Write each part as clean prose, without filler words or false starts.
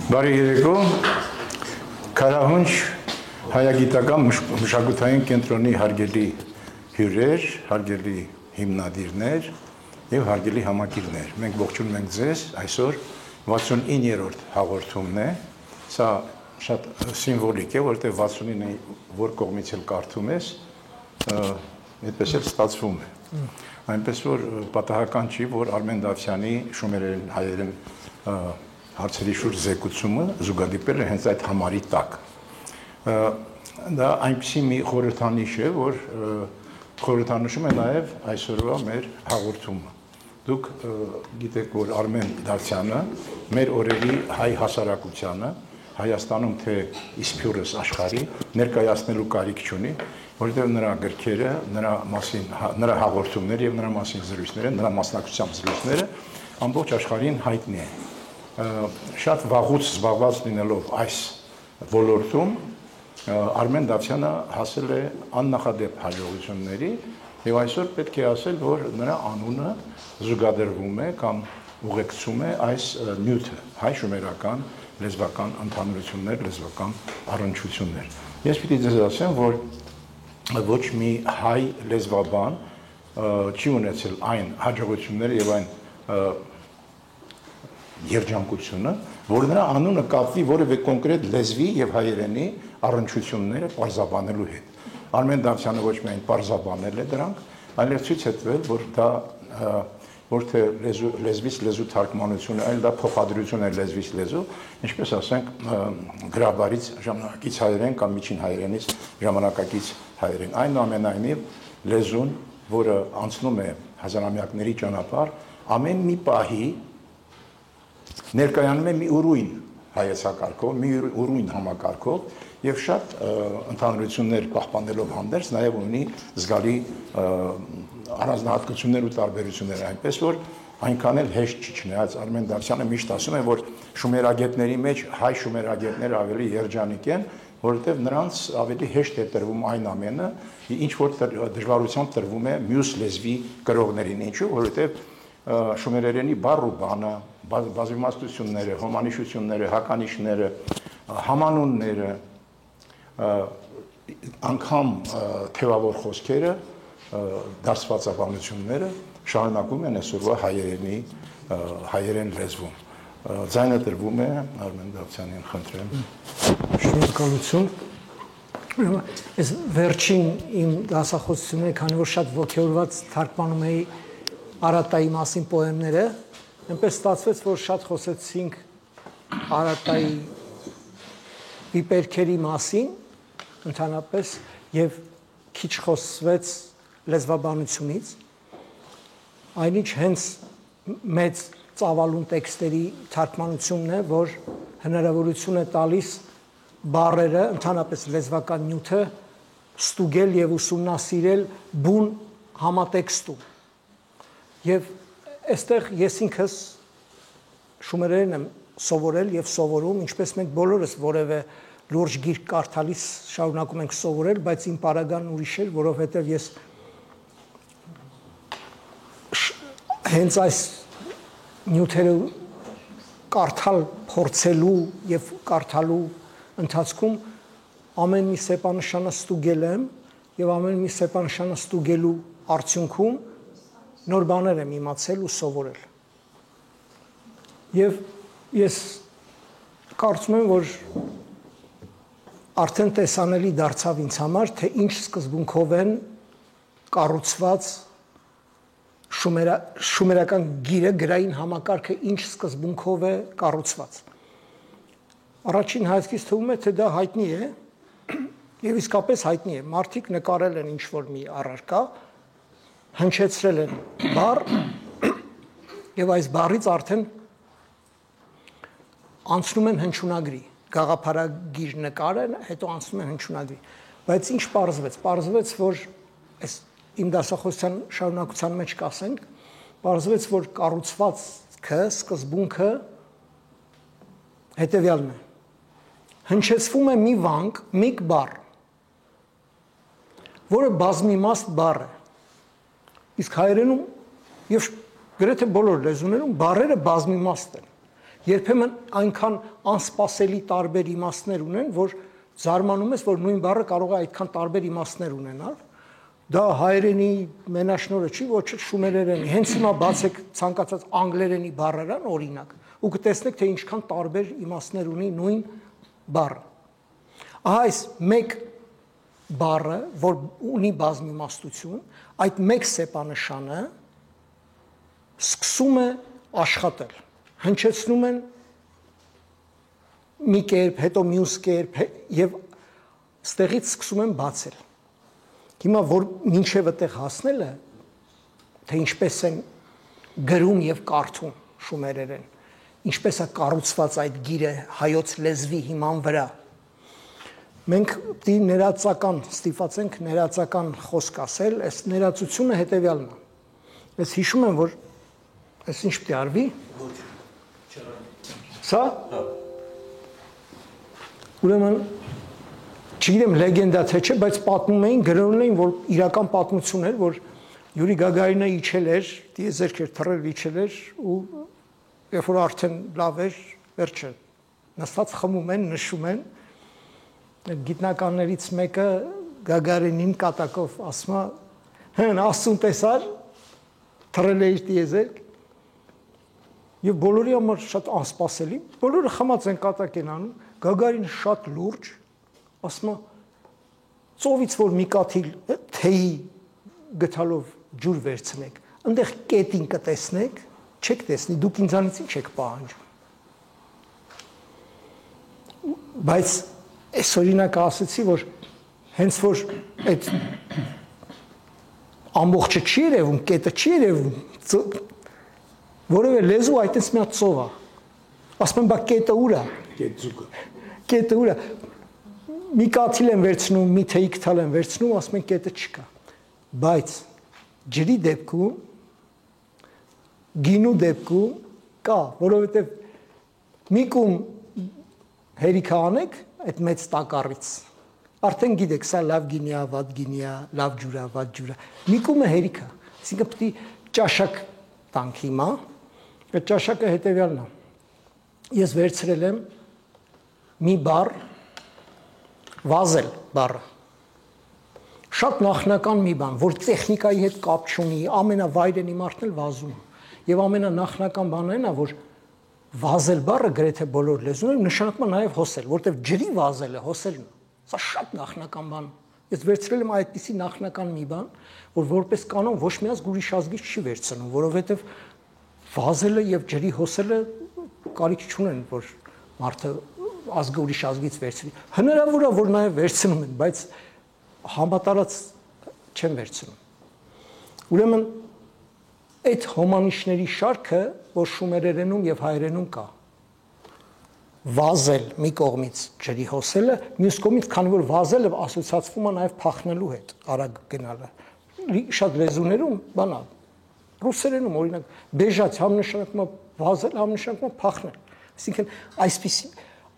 Բարի երեկո, Քարահունչ հայագիտական մշակութային կենտրոնի հարգելի հյուրեր, հարգելի հիմնադիրներ և հարգելի համակիրներ։ Մենք ողջունում ենք ձեզ, այսօր 69-րդ հաղորդումն է, սա շատ սիմվոլիկ է, որտեղ 69-ը որ կողմից էլ կարդում ես, այդպես էլ ստացվում է։ Այնպես որ պատահական չի, որ Արմեն Դավթյանի շումերեն հայերեն հարցերի շուրջ զեկուցումը զուգադիպել է հենց այդ համարի տակ։ Դա այնպիսի մի խորհրդանիշ է, որ խորհրդանշում է նաև այսօրվա մեր հաղորդումը։ Դուք գիտեք, որ Արմեն Դավթյանը մեր օրերի հայ հասարակությանը, Հայաստանում թե իսփյուրս աշխարհի ներկայացնելու կարիք չունի, որովհետև նրա գրքերը, նրա հաղորդումները եւ նրա մասին զրույցները, նրա մասնակցությամբ զրույցները ամբողջ աշխարհին հայտնի են։ Շատ վաղուց զբաղված լինելով այս ոլորտում Արմեն Դավթյանը հասել է աննախադեպ հաջողությունների եւ այսօր պետք է ասել, որ նրա անունը զուգադրվում է կամ ուղեկցում է այս նյութը՝ հայ շումերական լեզվական ընդհանրություններ, լեզվական առնչություններ։ Ես պիտի ձեզ ասեմ, որ ոչ մի հայ լեզվաբան չի ունեցել այն հաջողությունները եւ այն երջանկությունը, որ նրա անունը կապվի որևէ կոնկրետ լեզվի եւ հայերենի առնչությունները պարզաբանելու հետ։ Արմեն Դավթյանը ոչ միայն պարզաբանել է դրանք, այլև ցույց է տվել, որ դա ոչ թե լեզվից լեզու թարգմանություն, այլ դա փոխադրություն է լեզվից լեզու, ինչպես ասենք գրաբարից ժամանակակից հայերեն կամ միջին հայերենից ժամանակակից հայերեն։ Այնուամենայնիվ լեզուն, որը անցնում է հազարամյակների ճանապարհ, ամեն մի պահի ներկայանում է մի ուրույն հայեցակարգով, մի ուրույն համակարգով եւ շատ ընդհանրություններ պահպանելով հանդերձ նաեւ ունի զգալի առանձնահատկություններ ու տարբերություններ, այնպես որ այնքան էլ հեշտ չի, չնայած Արմեն Դավթյանը միշտ ասում է, որ շումերագետների մեջ հայ շումերագետները ավելի երջանիկ են, որովհետեւ նրանց ավելի հեշտ է տրվում այն ամենը, ինչ որ դժվարությամբ տրվում է մյուս լեզվի կրողներին, ինչու, որովհետեւ շումերերենի բառ ու բանը, բազմիմաստությունները, հոմանիշությունները, հականիշները, համանունները, անգամ թևավոր խոսքերը, դարձվածաբանությունները շարունակում են այսօրվա հայերեն լեզվում։ Ձայնը տրվում է Արմեն Դավթյանին, խնդրեմ։ Շնորհակալություն։ Այս վերջին իմ դասախոսությունները, քանի որ շատ ոգևորված թարգմանում էի Արատայի մասին պոեմները, այնպես ստացվեց, որ շատ խոսեցինք Արատայի վիպերքերի մասին, ընդհանրապես, եւ քիչ խոսվեց լեզվաբանությունից, այնինչ հենց մեծ ծավալուն տեքստերի թարգմանությունն է, որ հնարավորություն է տալիս բառերը, ընդհանրապես լեզվական նյութը ստուգել եւ ուսումնասիրել բուն համատեքստում։ Եվ այստեղ ես ինքս շումերերեն եմ սովորել եւ սովորում, ինչպես մենք բոլորս որևէ լուրջ գիրք կարդալիս շարունակում ենք սովորել, բայց իմ պարագան ուրիշ էր, որովհետեւ ես հենց այս նյութերը կարդալ փորձելու եւ կարդալու ընթացքում ամեն մի սեպանշանը ստուգել եմ եւ ամեն մի սեպանշանը ստուգելու արդյունքում նոր բաներ եմ իմացել ու սովորել։ Եվ ես կարծում եմ, որ արդեն տեսանելի դարձավ ինձ համար, թե ինչ սկզբունքով են կառուցված շումերական գիրը, գրային համակարգը ինչ սկզբունքով է կառուցված։ Առաջին հայացքից թվում է, թե դա հայտնի է, եւ իսկապես հայտնի է։ Մարդիկ նկարել են ինչ-որ մի առարկա, հնչեցրել են բառ եւ այս բառից արդեն անցնում են հնչյունագրի, գաղափարագիր նկարը, հետո անցնում են հնչյունագրի։ Բայց ինչ պարզվեց։ Պարզվեց, որ այս իմ դասախոսության շարունակության մեջ կասենք, պարզվեց, որ կառուցվածքը, սկզբունքը հետեւյալն է։ Հնչեցվում է մի վանք, մի բառ։ որը բազմիմաստ բառ է։ Իսկ հայերենում եւ գրեթե բոլոր լեզուներում բառերը բազմիմաստ են։ Երբեմն այնքան անսպասելի տարբեր իմաստներ ունեն, որ զարմանում ես, որ նույն բառը կարող է այդքան տարբեր իմաստներ ունենալ։ Դա հայերենի մենաշնորհը չի, ոչ էլ շումերերենի։ Հենց հիմա բացեք ցանկացած անգլերենի բառերան, օրինակ, ու կտեսնեք, թե ինչքան տարբեր իմաստներ ունի նույն բառը։ Ահա այս մեկ բառը, որ ունի բազմիմաստություն, այդ մեկ սեպանշանը սկսում է աշխատել։ Հնչեցնում են մի կերպ, հետո մյուս կերպ եւ ստեղից սկսում են բացել։ Հիմա որ մինչև այդտեղ հասնելը, թե ինչպես են գրում եւ կարդում շումերերեն, ինչպես է կառուցված այդ գիրը հայոց լեզվի հիման վրա։ Մենք պիտի ներածական ստիպված ներածական խոսք ասել, այս ներածությունը հետեւյալն է։ Ես հիշում եմ, որ այս ինչ պիտի արվի։ Սա ուրեմն չգիտեմ լեգենդա թե չէ, բայց պատմում էին, գրում էին, որ իրական պատմություն էր, որ Յուրի Գագարինը իջել էր, դիեզերք էր թռել, իջել էր ու երբ որ արդեն լավ էր, վերջը նստած խմում են, նշում են։ Գիտնականներից մեկը Գագարինին կատակով ասում է. «Հեն Աստծուն տեսար, թռել է իր դիեզերք»։ Եվ բոլորի համար շատ անսպասելի, բոլորը խմած են կատակ են անում, Գագարինը շատ լուրջ, ասում է, ծովից որ մի կաթիլ թեյի գթալով ջուր վերցնեք, այնտեղ կետին կտեսնեք, չեք տեսնի, դուք ինձանից ինչ եք պահանջում։ Բայց այս օրինակը ասացի, որ հենց որ այդ ամբողջը չի երևում, կետը չի երևում, որևէ լեզու այդպես մի հատ ծով է։ Ասում են, բա կետը ուր է։ Կետը ուր է։ Մի կաթիլ են վերցնում, մի թեյի գթալ են վերցնում, ասում են կետը չկա։ Բայց ջրի դեպքում, գինու դեպքում կա, որովհետև մի կում հերիքը անեք այդ մեծ տակառից։ Արդեն գիտեք, սա լավ գինի է, վատ գինի է, լավ ջուր է, վատ ջուր է։ Մի կումը հերիք է։ Այսինքն պետք է ճաշակ տանք հիմա։ Այդ ճաշակը հետևյալն է։ Ես վերցրել եմ մի բառ, վազել բառը։ Շատ նախնական մի բան, որ տեխնիկայի հետ կապ չունի, ամենավայրենի մարդն էլ վազում է։ Եվ ամենանախնական բանն այն է, որ վազել բառը գրեթե բոլոր լեզուներում նշանակում է նաև հոսել, որտեղ ջրի վազելը հոսելն է։ Սա շատ նախնական բան։ Ես վերցրել եմ այդպիսի նախնական մի բան, որ որպես կանոն ոչ մի ազգ ուրիշ ազգից չի վերցնում, որովհետև վազելը եւ ջրի հոսելը կարիք չունեն, որ մարդը ազգը ուրիշ ազգից վերցնի։ Հնարավոր է, որ նաև վերցնում են, բայց համատարած չեն վերցնում։ Ուրեմն այդ հոմանիշների շարքը, որ շումերերենում եւ հայերենում կա, վազել մի կողմից ջրի հոսելը, մյուս կողմից, քանի որ վազելը ասոցիացվում է նաև փախնելու հետ, արագ գնալը։ Շատ լեզուներում բան է, ռուսերենում օրինակ բեժած համնշանակում է վազել, համնշանակում է փախնել։ Այսինքն այսպիսի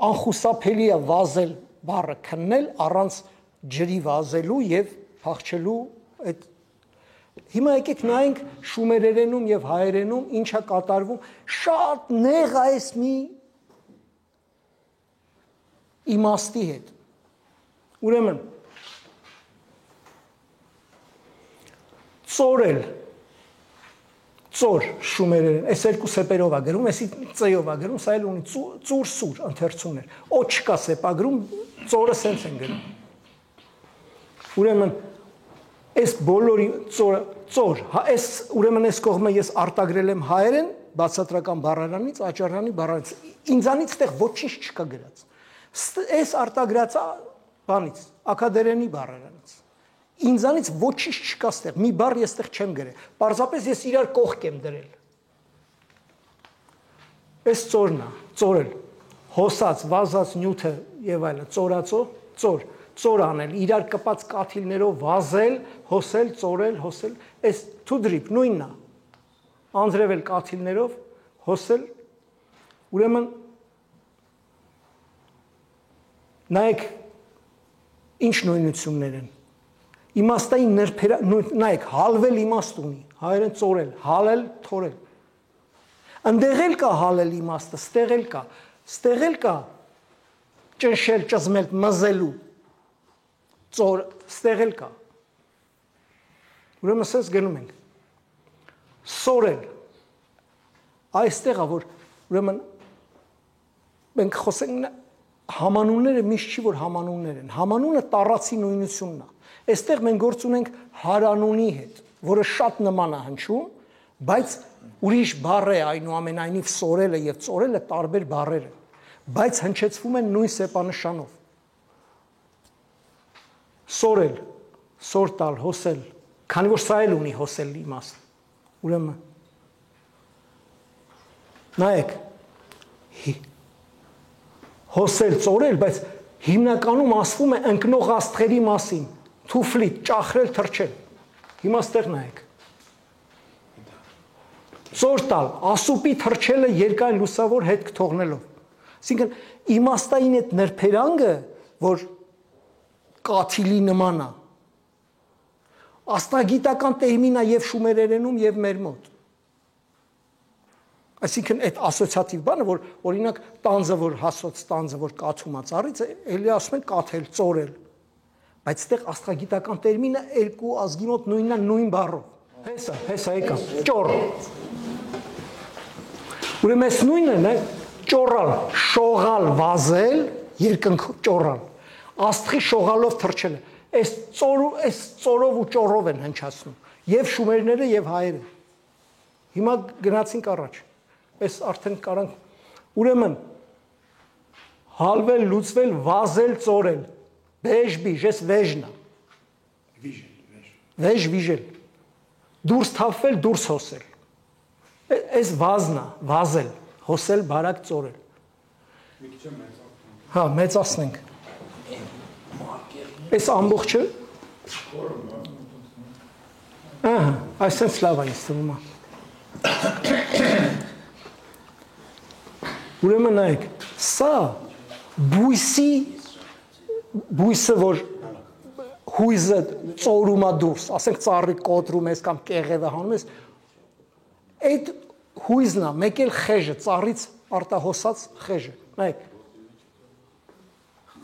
անխուսափելի է վազել բառը քննել առանց ջրի վազելու եւ փախչելու այդ։ Հիմա եկեք նայենք շումերերենում եւ հայերենում ինչա կատարվում, շատ նեղ է այս մի իմաստի հետ։ Ուրեմն ծորել, ծոր շումերերեն, այս երկու սեպերով է գրում, այսի ծեյով է գրում, սա էլ ունի ծուր սուր ընթերցումներ, օ չկա սեպագրում, ծորը սենց են գրում։ Ուրեմն այս բոլորի ծոր, այս ուրեմն այս կողմը ես արտագրել եմ հայերեն, բացատրական բառարանից, աճառանի բառարանից, ինձանից տեղ ոչինչ չկա գրած։ Այս արտագրած բանից, ակադերենի բառարանից, ինձանից ոչինչ չկա ստեղ, մի բառ ես ստեղ չեմ գրել, պարզապես ես իրար կողք եմ դրել։ Այս ծորն է, ծորել, հոսած, վազած նյութը եւ այլը, ծորածո, ծոր անել, իրար կպած կաթիլներով վազել, հոսել, ծորել, հոսել, այս թուդրիպ նույնն է, անձրևել կաթիլներով, հոսել, ուրեմն նայեք ինչ նույնություններ են։ իմաստային նայեք, հալվել իմաստ ունի, հայերեն ծորել, հալել, թորել։ Ընդեղ էլ կա հալել իմաստը, ստեղ էլ կա ճնշել, ճզմել, մզելու, ստեղ էլ կա։ Ուրեմն ասես գնում ենք, սորել, այստեղ է, որ ուրեմն մենք խոսենք Hamanunները միշտ չի որ hamanunներ են։ Hamanune տառացի նույնությունն է։ Այստեղ մենք գործ ունենք հարանունի հետ, որը շատ նման է հնչում, բայց ուրիշ բառ է այնուամենայնիվ սորելը եւ ծորելը տարբեր բառեր են, բայց հնչեցվում են նույն սեպանշանով։ Սորել, սորտալ, հոսել, քանի որ սա էլ ունի հոսել իմաստ։ Ուրեմն նայեք հոսել, ծորել, բայց հիմնականում ասվում է ընկնող աստղերի մասին, թուֆլիտ, ճախրել, թրջել։ Հիմա ստեղ նայեք։ Ծոր տալ, ասուպի թրջելը երկայն լուսավոր հետք թողնելով։ Այսինքն իմաստային այդ նրբերանգը, որ կաթիլի նման է, աստղագիտական տերմին է եւ շումերերենում եւ մեր մոտ։ Այսինքն այդ ասոցիատիվ բանը, որ օրինակ տանձը, որ հասոց տանձը, որ կաթում է ծառից, էլի ասում են կաթել, ծորել։ Բայց այդտեղ աստղագիտական տերմինը երկու ազգի մոտ նույնն է, նույն բառով։ Հեսա եկա, ճոր։ Ուրեմն այս նույնն է, ճորալ, շողալ, վազել, երկնք ճորալ։ Աստղի շողալով թրջելը։ Այս ծորով ու ճորով են հնչացնում։ Եվ շումերները, եւ հայերը։ Հիմա գնացինք առաջ։ Այս արդեն կարանք ուրեմն հալվել, լուծվել, վազել, ծորել։ Վեժ բիժ, այս վեժն է։ Վեժ վիժել։ Դուրս թափվել, դուրս հոսել։ Այս վազն է, վազել, հոսել, բարակ, ծորել։ Հա, մեծացնենք։ Այս ամբողջը ահա, այսպես լավ է ինձ թվում է։ Ուրեմն նայեք, սա բույսը, որ հույզը ծորում է դուրս, ասենք ծառի կոտրում ես կամ կեղևը հանում ես, այդ հույզն է, մեկ էլ խեժը, ծառից արտահոսած խեժը, նայեք,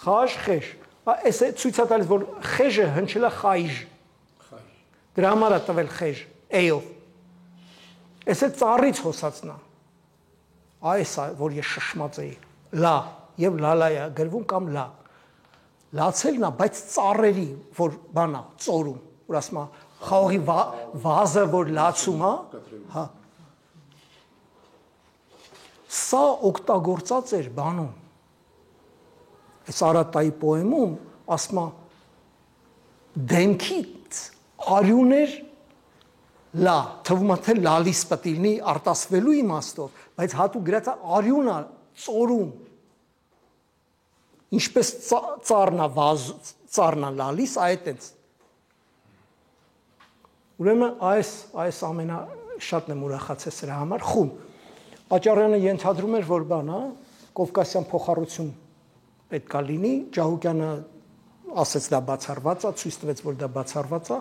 խաժ, խեժ, այս է ցույց է տալիս, որ խեժը հնչել է խայժ, դրա համար է տվել խեժ, էյով, այս է ծառից հոսածն է, այս է, որ ես շշմած էի, լա, և լալայա գրվում կամ լա, լացելն է, բայց ծառերի, որ բանա, ծորում, որ ասում է, խաղողի վազը, որ լացում է, հա, սա օգտագործած էր բանում, այս Արատայի պոեմում, ասում է, դեմքից արյուներ լա, թվում է թե լալիս պետք լինի արտասվելու իմաստով, բայց հատուկ գրած է արյուն է ծորում, ինչպես ծառն է լալիս, այդտենց։ Ուրեմն այս ամենաշատն եմ ուրախացել սրա համար, խում։ Աճարյանը ենթադրում էր, որ բան է, կովկասյան փոխառություն պետք է լինի, Ջահուկյանը ասեց դա բացառված է, ցույց տվեց, որ դա բացառված է։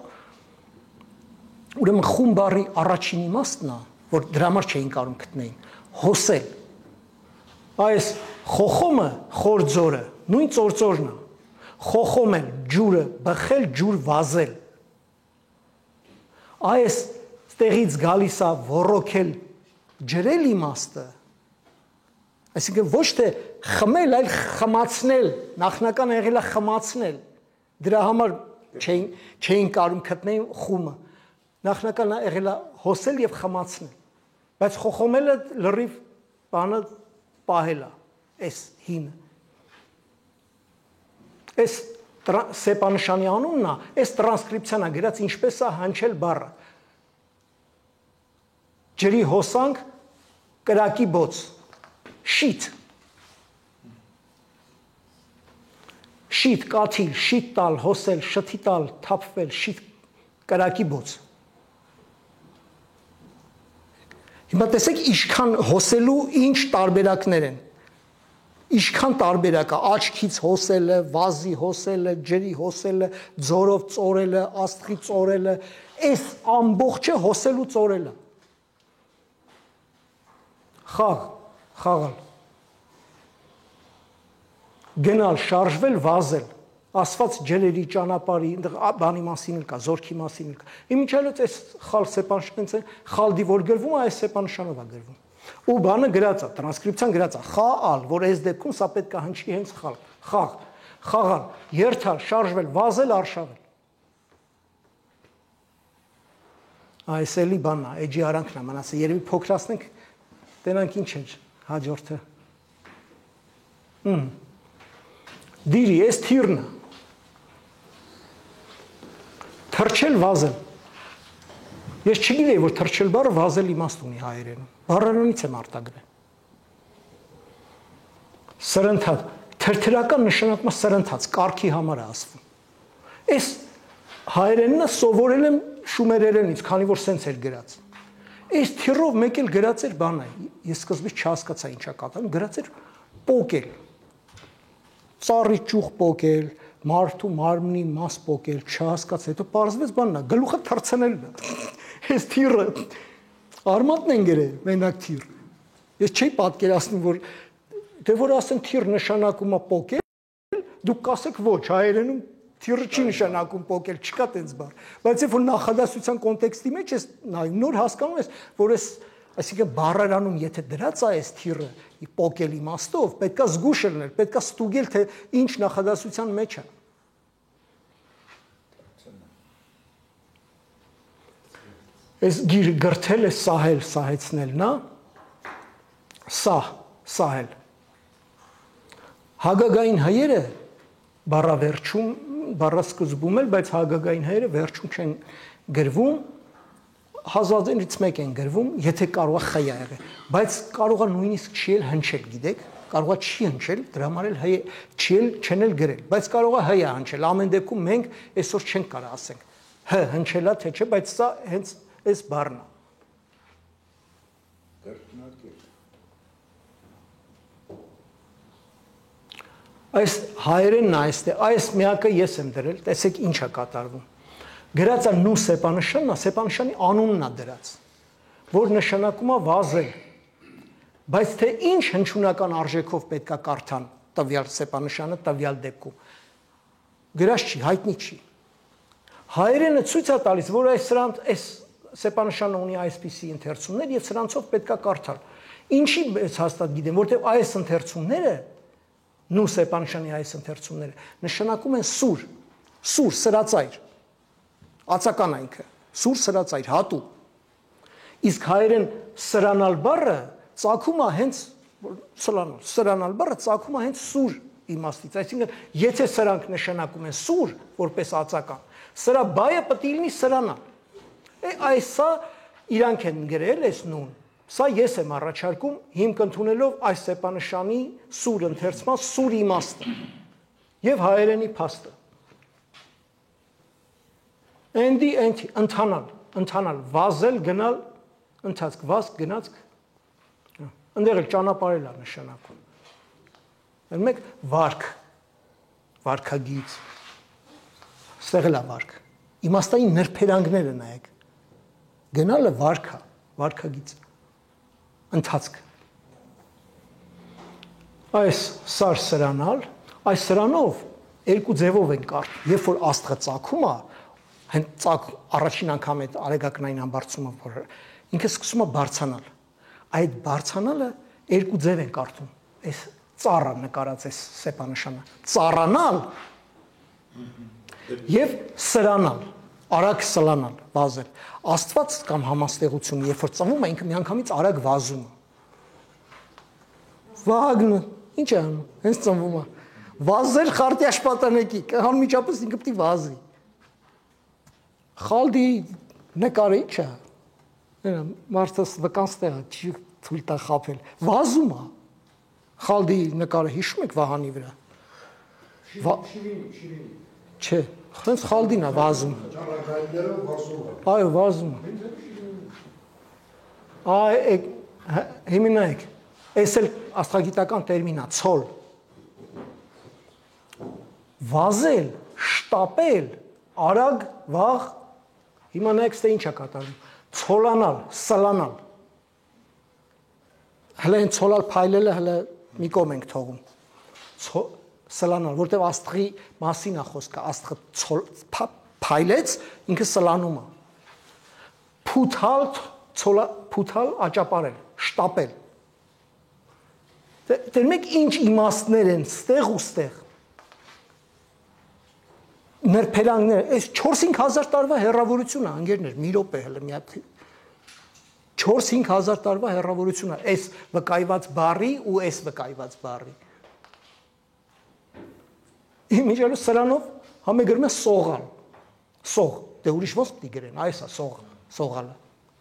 Ուրեմն խում բառի առաջին իմաստն է, որ դրա համար չէին կարող գտնեին, հոսել։ Այս խոխոմը, խոր ձորը, նույն ծործորն է, խոխոմել, ջուրը, բխել, ջուր վազել։ Այս տեղից գալիս է ոռոգել, ջրել իմաստը, այսինքն ոչ թե խմել, այլ խմացնել, նախնական եղել է խմացնել, դրա համար չէին կարող գտնել խումը, նախնական եղել է հոսել և խմացնել, բայց խոխոմելը լրիվ բանը պահել է, այս հինը։ Այս սեպանշանի անունն է, այս տրանսկրիպցիան է գրած ինչպես է հնչել բառը։ Ջրի հոսանք, կրակի բոց, շիտ, շիտ, կաթիլ, շիտ տալ, հոսել, շթի տալ, թափվել, շիտ, կրակի բոց։ Հիմա տեսեք ինչքան հոսելու ինչ տարբերակներ են։ Ինչքան տարբերակ է աչքից հոսելը, վազի հոսելը, ջրի հոսելը, ձորով ծորելը, աստղի ծորելը, այս ամբողջը հոսելու ծորելը։ Խաղալ։ Գնալ, շարժվել, վազել։ Ասված ջրերի ճանապարհի բանի մասին կա, զորքի մասին կա։ Իմիջիալից այս խալ սեպանշանից խալդի որ գրվում է, այս սեպանշանով է գրվում։ Ու բանը գրած է, տրանսկրիպցիան գրած է, խալ, որ այս դեպքում սա պետք է հնչի հենց խալ, խաղալ, երթալ, շարժվել, վազել, արշավել։ Այս էլի բանն է, էջի արանքն է մնացել, երևի փոքրացնենք, տենանք ինչ էր հաջորդը։ Դիրի, այս թիրն է։ Թրջել, վազել։ Ես չգիտեի, որ թրջել բառը վազել իմաստ ունի հայերենում։ Բառարանից եմ արտագրել։ Սրընթաց, թրթրական նշանակում է սրընթաց, կարգի համար է ասվում։ Այս հայերենը սովորել եմ շումերերենից, քանի որ սենց էր գրած։ Այս թիրով մեկ էլ գրած էր բանը, ես սկզբից չհասկացա ինչա կատարում, գրած էր պոկել։ Ծառի ճյուղ պոկել, մարդու մարմնի մաս պոկել, չհասկացա, հետո պարզվեց բանն է, գլուխը թռցնելն է։ Այս թիրը արմատն են գրել, մենակ թիր։ Ես չէի պատկերացնում, որ դե որ ասեն թիր նշանակում է պոկել, դուք կասեք ոչ, հայերենում թիրը չի նշանակում պոկել, չկա տենց բառ։ Բայց երբ որ նախադասության կոնտեքստի մեջ ես նայում, նոր հասկանում ես, որ այս այսինքն բառարանում եթե դրած է այս թիրը պոկել իմաստով, պետքա զգուշ լինել, պետքա ստուգել, թե ինչ նախադասության մեջ է։ Այս գիրը գրթել է սահել, սահեցնելն է, սահել։ Հագագային հայերը բառավերջում, բառասկզբում էլ, բայց հագագային հայերը վերջում չեն գրվում, հազվադենից մեկ են գրվում, եթե կարող է խ եղել, բայց կարող է նույնիսկ չի էլ հնչել, գիտեք, կարող է չի հնչել, դրա համար էլ չեն էլ գրել, բայց կարող է հ հնչել, ամեն դեպքում մենք այսօր չենք կարող ասենք, հ հնչելա թե չէ, բայց սա հենց այս բառն է։ Այս հայերենն է այստեղ, այս միակը ես եմ դրել, տեսեք ինչ է կատարվում։ Գրած է նու սեպանշանն է, սեպանշանի անունն է դրած, որ նշանակում է վազել, բայց թե ինչ հնչյունական արժեքով պետք է կարդան տվյալ սեպանշանը տվյալ դեպքում, գրած չի, հայտնի չի։ Հայերենը ցույց է տալիս, որ այս սեպանշանը ունի այսպիսի ընթերցումներ և սրանցով պետք է կարդալ։ Ինչի ես հաստատ գիտեմ, որտեղ այս ընթերցումները, նու սեպանշանի այս ընթերցումները, նշանակում են սուր, սրածայր, ածական այնքը, սուր սրածայր, հատու։ Իսկ հայերեն սրանալ բառը ծագում է հենց սրանալ բառը ծագում է հենց սուր իմաստից, այսինքն եթե սրանք նշանակում են սուր, որպես ածական, սրա բայը պետք է լինի սրանալ։ Այսա իրանք են գրել այս նուն, սա ես եմ առաջարկում հիմք ընդունելով այս սեպանշանի սուր ընթերցման սուր իմաստը և հայերենի փաստը։ Էնդի, ընթանալ, վազել, գնալ, ընթացք, վազք, գնացք, ընդեղ էլ ճանապարհել է նշանակում։ Մեկ վարք, վարքագիծ, ստեղ էլ է վարք, իմաստային նրբերանգները նայեք, գնալը վարք է, վարքագիծ, ընթացք։ Այս սար սրանալ, այս սրանով երկու ձևով են կարդում, երբ որ աստղը ծագում է, առաջին անգամ այդ արեգակնային ամբարձումը, որ ինքը սկսում է բարձանալ, այդ բարձանալը երկու ձև են կարդում, այս ծառը նկարած այս սեպանշանը, ծառանալ և սրանալ, արագ սլանալ, վազել, աստված կամ համաստեղությունը, երբ որ ծնվում է, ինքը միանգամից արագ վազում է, վագնը, ինչ է անում, հենց ծնվում է, վազել խարտյաշ պատանեկի, անմիջապես ինքը պտի վազի, խալդի նկարը ինչ է, մարդս վկանց տեղը չի թույլ տա խապել, վազում է, խալդի նկարը հիշում եք Վահանի վրա, չէ, հենց խալդին է վազում, այո, վազում է, հիմնայեք, այս էլ աստղագիտական տերմին է, ցոլ, վազել, շտապել, արագ, վաղ, հիմա նայեք, թե ինչ է կատարվում, ցոլանալ, սլանալ։ Հələ այն ցոլալ փայլելը հələ մի կողմ ենք թողում։ Սլանալ, որտեղ աստղի մասին է խոսքը, աստղը փայլեց, ինքը սլանում է։ Փութալ, աճապարել, շտապել։ Դեռ մեկ ինչ իմաստներ են ստեղ ու ստեղ։ Նրբերանգները, այս 4-5 հազար տարվա հեռավորություն է, անգերներ, մի րոպե հələ մի հատ 4-5 հազար տարվա հեռավորություն է, այս վկայված բառի ու այս վկայված բառի։ Իմիջիալու սրանով համեգրում է սողալ, սող, դե ուրիշ ոնց պիտի գրեն, այս է սողալը,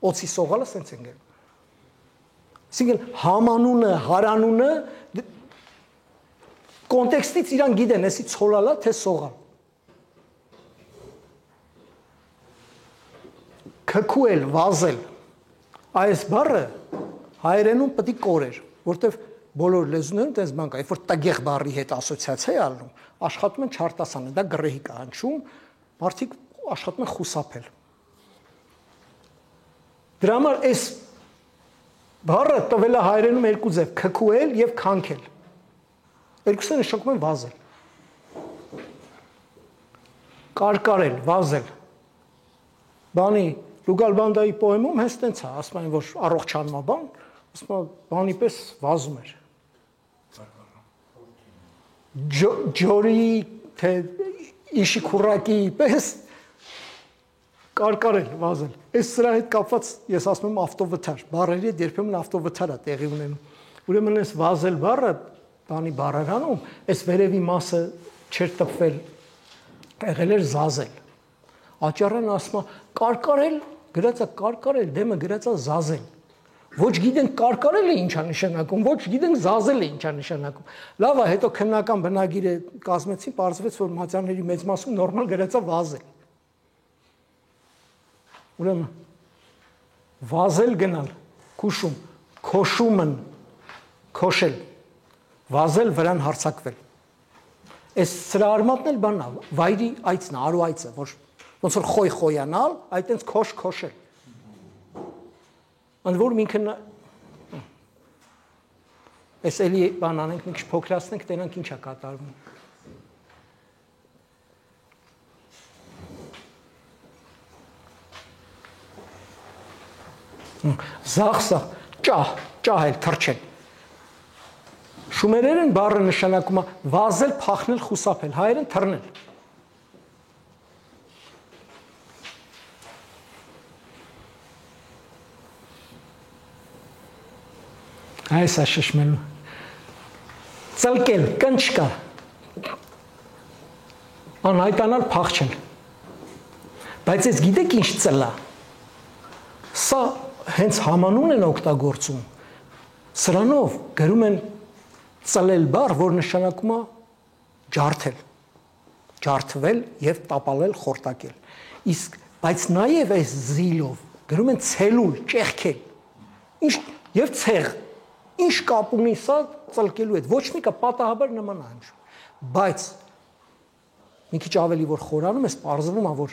օծի սողալը սենց են գրում։ Այսինքն hamanune, haranune կոնտեքստից իրան գիտեն, էսի ցոլալա, թե սողալ։ Քքուել, վազել։ Այս բառը հայերենում պետք է կորեր, որտեվ բոլոր լեզուներում դες բան կա, երբ որ տգեղ բառի հետ ասոցիացիա է ալնում, աշխատում են չարտասանը, դա գրեհիկ է հնչում, մարդիկ աշխատում են խուսափել։ Դրա համար այս բառը տվել է հայերենում երկու ձև՝ քքուել եւ քանքել։ Երկուսը նշանակում են վազել։ Կարկարել, վազել։ Բանի Լուգալբանդայի պոեմում հենց տենց է, ասում են, որ առողջանմա բան, ասում են, բանի պես վազում էր։ Ջորի թե իշի քուրակի պես կարկարել, վազել։ Այս սրա հետ կապված ես ասում եմ ավտովթար, բառերի հետ երբեմն ավտովթար է տեղի ունենում։ Ուրեմն այս վազել բառը բանի բառարանում, այս վերևի մասը չէր տպվել, եղել էր զազել։ Աճառան ասում է կարկարել, գրած է կարկարել, դեմը գրած է զազել։ Ոչ գիտենք կարկարելը ինչ է նշանակում, ոչ գիտենք զազելը ինչ է նշանակում։ Լավ է, հետո քննական բնագիրը կազմեցին, պարզվեց, որ մատյանների մեծ մասում նորմալ գրած է վազել։ Ուրեմն վազել գնալ, քուշում, քոշումն, քոշել, վազել վրան հարցակվել։ Այս սրա արմատն էլ բանն է, վայրի այծն է, արու այծը, որ ոնց որ խոյ խոյանալ, այտենց քոշ քոշել։ Ընդ որում ինքը այս էլի բան անենք, մի քիչ փոքրացնենք, տենանք ինչ է կատարվում։ Զախսա, ճահել, թրջել։ Շումերերեն բառը նշանակում է վազել, փախնել, խուսափել, հայերեն թռնել։ Այս է շշմելու։ Ծլկել, կնչկա։ Անհայտանալ, փախչել։ Բայց ես գիտեք ինչ ծլա։ Սա հենց hamanun են օգտագործում։ Սրանով գրում են ծլել բառ, որ նշանակում է ջարդել, ջարդվել եւ տապալել, խորտակել։ Իսկ բայց նաեւ այս զիլով գրում են ցելուլ, ճեղքել։ Ինչ եւ ցեղ։ Ինչ կապ ունի սա ծլկելու հետ։ Ոչ մի կա պատահաբար նման է հնչում։ Բայց մի քիչ ավելի որ խորանում ես, պարզվում է, որ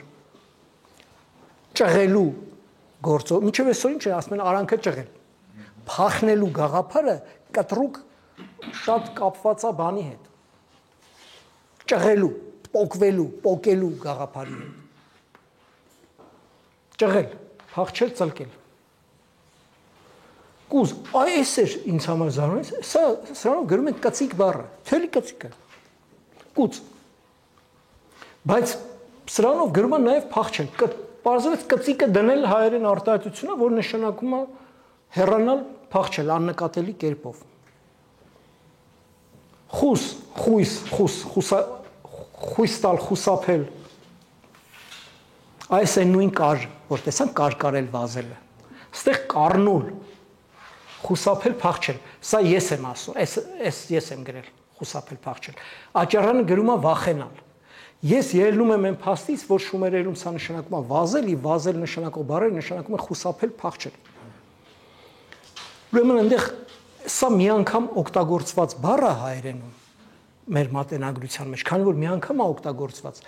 ճղելու գործով, մինչև այսօր ինչ է ասում են արանքը ճղել։ Փախնելու գաղափարը կտրուկ շատ կապված է բանի հետ։ Ճղելու, պոկվելու, պոկելու գաղափարի հետ։ Ճղել, փախչել, ծլկել։ Կուզ, այս էր ինձ համար զարմանալի, սա սրանով գրում են կծիկ բառը, թելի կծիկը։ Կուց։ Բայց սրանով գրում են նաև փախչել։ Պարզվեց կծիկը դնել հայերեն արտահայտությունը, որ նշանակում է հեռանալ, փախչել աննկատելի կերպով։ Խուս, խույս, խույս տալ, խուսափել։ Այս է նույն կար, որ տեսան կարկարել վազելը։ Ստեղ կառնուլ, խուսափել, փախչել։ Սա ես եմ ասում, այս ես եմ գրել, խուսափել, փախչել։ Աճառանը գրում է վախենալ։ Ես ելնում եմ այն փաստից, որ շումերերում սա նշանակում է վազել, եւ վազել նշանակող բառերը նշանակում է խուսափել, փախչել։ Ուրեմն այնտեղ սա մի անգամ օգտագործված բառ է հայերենում, մեր մատենագրության մեջ, քանի որ մի անգամ է օգտագործված,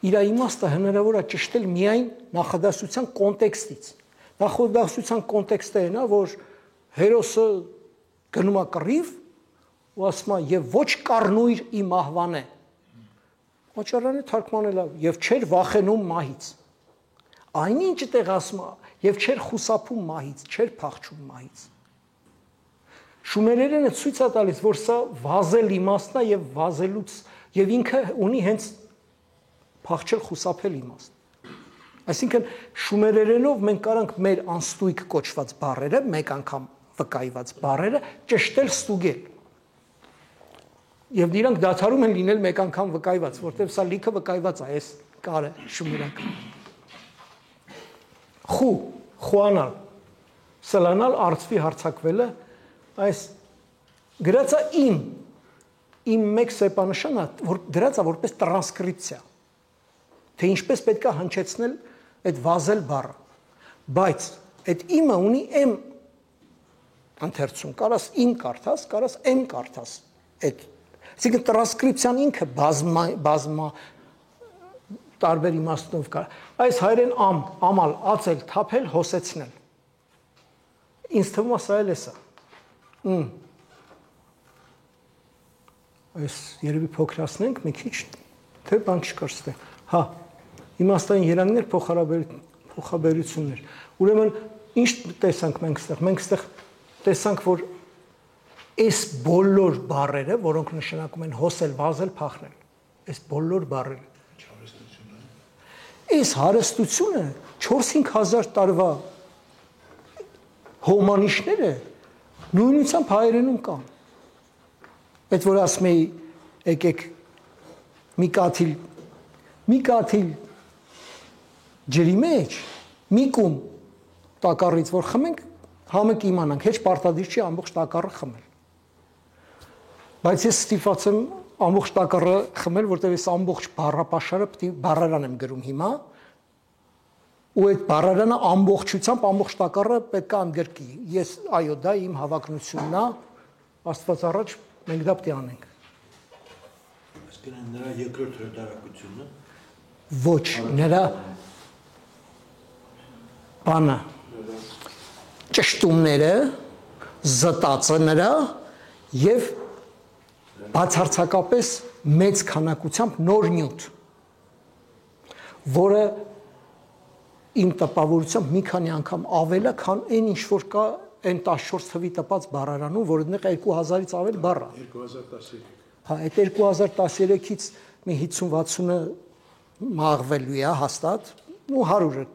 իր իմաստը հնարավոր է ճշտել միայն նախադասության կոնտեքստից։ Նախադասության կոնտեքստը այն է, որ հերոսը գնում է կռիվ ու ասում է եւ ոչ կառնույր իմ մահվան է։ Ոչարանը թարգմանել է եւ չէր վախենում մահից։ Այնինչ այդտեղ ասում է եւ չէր խուսափում մահից, չէր փախչում մահից։ Շումերերենը ցույց է տալիս, որ սա վազել իմաստն է եւ վազելուց եւ ինքը ունի հենց փախչել խուսափել իմաստ։ Այսինքն շումերերենով մենք կարանք մեր անստույգ կոչված բառերը, մեկ անգամ վկայված բառերը ճշտել ստուգել։ Եվ դրանք դադարում են լինել մեկ անգամ վկայված, որտեղ սա լիքը վկայված է, այս կարը շումերական։ Խուանալ, սլանալ, արծվի հարցակվելը, այս գրածա իմ մեկ սեպանշանը, որ դրածա որպես տրանսկրիպցիա, թե ինչպես պետք է հնչեցնել այդ վազել բառը, բայց այդ իմը ունի M ընթերցում, կարաս ին կարդաս, կարաս M կարդաս, այսինքն տրանսկրիպցիան ինքը բազմա տարբեր իմաստով կար, այս հայերեն ամալ, ածել, թափել, հոսեցնել, ինձ թվում է սա էլ է սա, այս երևի փոքրացնենք մի քիչ, թե բան չկար ստեղ, հա, իմաստային երանգներ փոխաբերություններ, ուրեմն ինչ տեսանք մենք ստեղ տեսանք, որ այս բոլոր բառերը, որոնք նշանակում են հոսել, վազել, փախնել, այս բոլոր բառերը, այս հարստությունը 4-5 հազար տարվա հոմանիշները նույնությամբ հայերենում կան, այդ որ ասում էի, եկեք մի կաթիլ ջրի մեջ, մի կում տակառից, որ խմենք, համը կիմանանք, հեչ պարտադիր չի ամբողջ տակառը խմել, բայց ես ստիպված եմ ամբողջ տակառը խմել, որտեղ ես ամբողջ բառապաշարը բառարան եմ գրում հիմա, ու այդ բառարանը ամբողջությամբ ամբողջ տակառը պետք է ընդգրկի, ես այո, դա իմ հավակնությունն է, Աստված առաջ մենք դա պետք է անենք։ Այսինքն նրա երկրորդ հրատարակությունը ոչ, նրա բանը ճշտումները, զտածը նրա եւ բացարձակապես մեծ քանակությամբ նոր նյութ, որը իմ տպավորությամբ մի քանի անգամ ավել է, քան այն ինչ որ կա այն 14 թվի տպած բառարանում, որ այդտեղ 2000-ից ավել բառ է։ 2013։ Հա, այդ 2013-ից մի 50-60-ը մաղվելու է հաստատ, ու 100-ը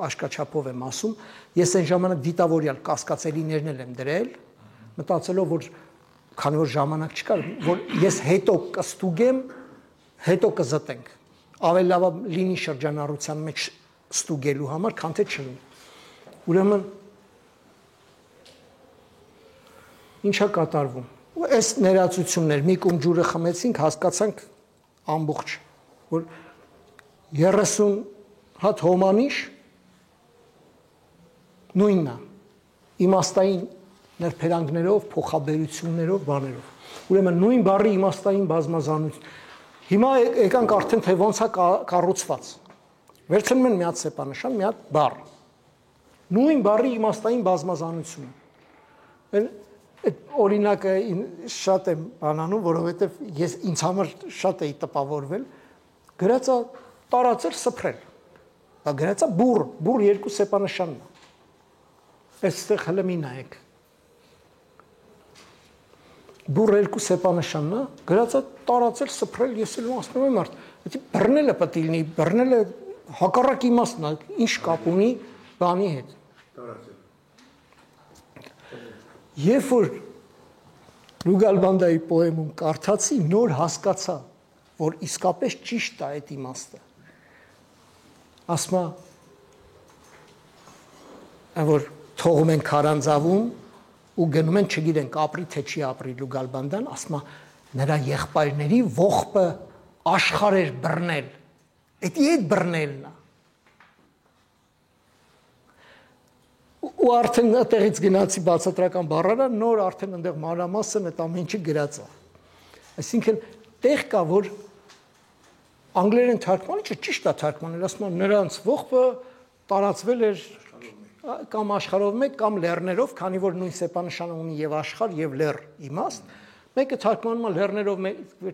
աշկաչափով եմ ասում, ես այն ժամանակ դիտավորյալ կասկածելիներն եմ դրել, մտածելով, որ քանի որ ժամանակ չկար, որ ես հետո կստուգեմ, հետո կզտենք, ավելի լավ լինի շրջանառության մեջ ստուգելու համար, քան թե չլինի։ Ուրեմն ինչա կատարվում։ Ու այս ներածություններ, մի կում ջուրը խմեցինք, հասկացանք ամբողջ, որ 30 հատ հոմանիշ նույնն է, իմաստային ներբերանգներով, փոխաբերություններով, բաներով։ Ուրեմն նույն բառի իմաստային բազմազանություն։ Հիմա եկանք արդեն թե ոնց է կառուցված։ Վերցնում են մի հատ սեպանշան, մի հատ բառ։ Նույն բառի իմաստային բազմազանությունը։ Այդ օրինակը շատ եմ բանանում, որովհետև ես ինձ համար շատ էի տպավորվել, գրածա տարածել, սփռել։ Դա գրածա բուռ երկու սեպանշանն է։ Այստեղ հələ մի նայեք։ Բուռ երկու սեպանշանն է, գրածա տարածել, սփռել, ես էլ ասում եմ մարդ, դա բռնելը պետք է լինի, բռնելը հակառակ իմաստն է, ինչ կապ ունի բանի հետ։ Տարածել։ Երբ որ Լուգալբանդայի պոեմում կարդացի, նոր հասկացա, որ իսկապես ճիշտ է այդ իմաստը։ Ասма որ թողում են քարանձավում ու գնում են, չգիտենք ապրի թե չի ապրի Լուգալբանդան, ասма նրա եղբայրների ողբը աշխարհ էր բռնել։ Էդի այդ բռնելն է։ Ու արդեն այդտեղից գնացի բացատրական բառերը, նոր արդեն այնտեղ մանրամասն այդ ամեն ինչը գրած է։ Այսինքն տեղ կա, որ անգլերեն թարգմանիչը ճիշտ է թարգմանել, ասում է նրանց ողբը տարածվել էր կամ աշխարհով մեկ կամ լեռներով, քանի որ նույն սեպանշանը ունի եւ աշխարհ եւ լեռ իմաստ, մեկը թարգմանում է լեռներով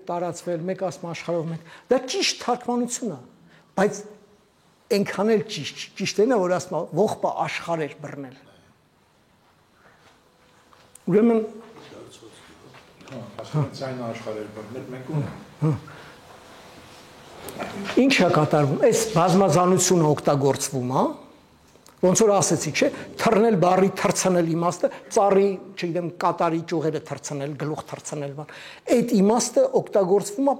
տարածվել, մեկը ասում է աշխարհով մեկ։ Դա ճիշտ թարգմանություն է, բայց այնքան էլ ճիշտ է, որ ասում է ողբը աշխարհ էր բռնել։ Ուրեմն Հասարակության աշխարհեր բռնել մենք ունենք։ Ինչ է կատարվում, այս բազմազանությունը օգտագործվում է, ոնց որ ասեցի, չէ, թռնել բառի թռցնել իմաստը, ծառի, չգիտեմ, կատարի ճյուղերը թռցնել, գլուխ թռցնել բան։ Այդ իմաստը օգտագործվում է,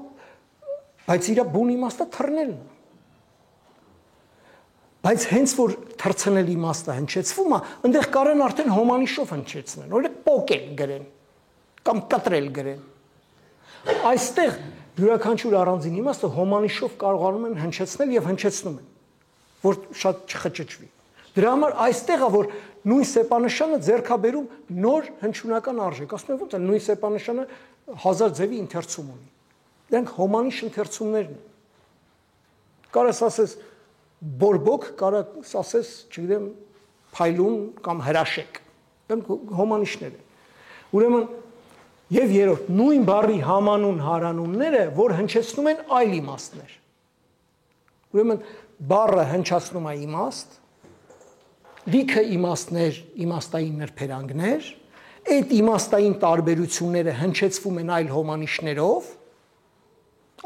բայց իր բուն իմաստը թռնելն է։ Բայց հենց որ թռցնել իմաստը հնչեցվում է, այնտեղ կարեն արդեն հոմանիշով հնչեցնեն, օրինակ պոկել գրեն կամ կտրել գրեն։ Այստեղ յուրաքանչյուր առանձին իմաստը հոմանիշով կարողանում են հնչեցնել եւ հնչեցնում են, որ շատ չխճճվի։ Դրա համար այստեղ է որ նույն սեպանշանը ձեռքաբերում նոր հնչյունական արժեք, ասում են ոնց է նույն սեպանշանը 1000 ձևի ընթերցում ունի։ Դրանք հոմանիշ ընթերցումներն են։ Կարաս ասես բորբոք, կարաս ասես, չգիտեմ, փայլուն կամ հրաշեք։ Դրանք հոմանիշներ են։ Ուրեմն եւ երրորդ նույն բառի hamanun haranunները, որ հնչեցնում են այլ իմաստներ։ Ուրեմն բառը հնչացնում է իմաստ, լիքը իմաստներ, իմաստային նրբերանգներ, այդ իմաստային տարբերությունները հնչեցվում են այլ հոմանիշներով,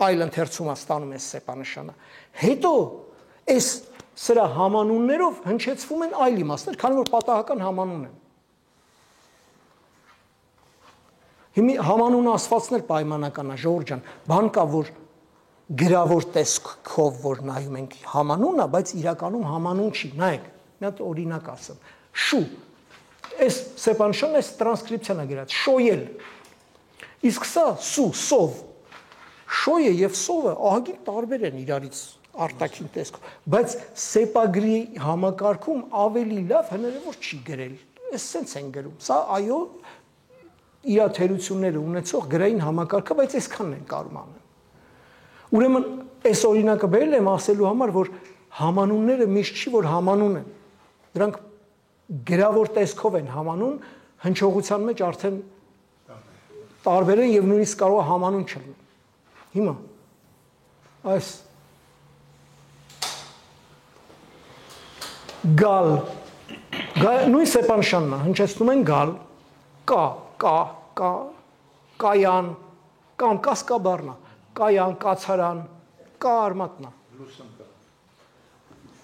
այլ ընթերցումա ստանում է սեպանշանը։ Հետո այս սրա hamanunներով հնչեցվում են այլ իմաստներ, քանի որ պատահական hamanun են։ Հիմա hamanun-ը ասվածնել պայմանական է, Ժողովուրդ ջան, բան կա, որ գրավոր տեսքով որ նայում ենք hamanun-ը, բայց իրականում hamanun չի, նայեք, մի հատ օրինակ ասեմ։ Շու։ Այս սեպանշանը այս տրանսկրիպցիան է գրած, շոյել։ Իսկ սա սու, սով։ Շոյը եւ սովը ահագին տարբեր են իրարից արտաքին տեսքով, բայց սեպագրի համակարգում ավելի լավ հնարավոր չի գրել։ Այս sense են գրում։ Սա այո իր թերությունները ունեցող գրային համակարգը, բայց այսքանն են կարում անեն։ Ուրեմն այս օրինակը բերել եմ ասելու համար, որ hamanunները միշտ չի որ hamanun են։ Դրանք գրավոր տեսքով են hamanun, հնչողության մեջ արդեն տարբեր են եւ նույնիսկ կարող է hamanun չլինի։ Հիմա այս գալ նույն սեպանշանն է, հնչեցնում են գալ, կայան, կամ կասկաբառն է, կայան, կացարան, կա արմատնա։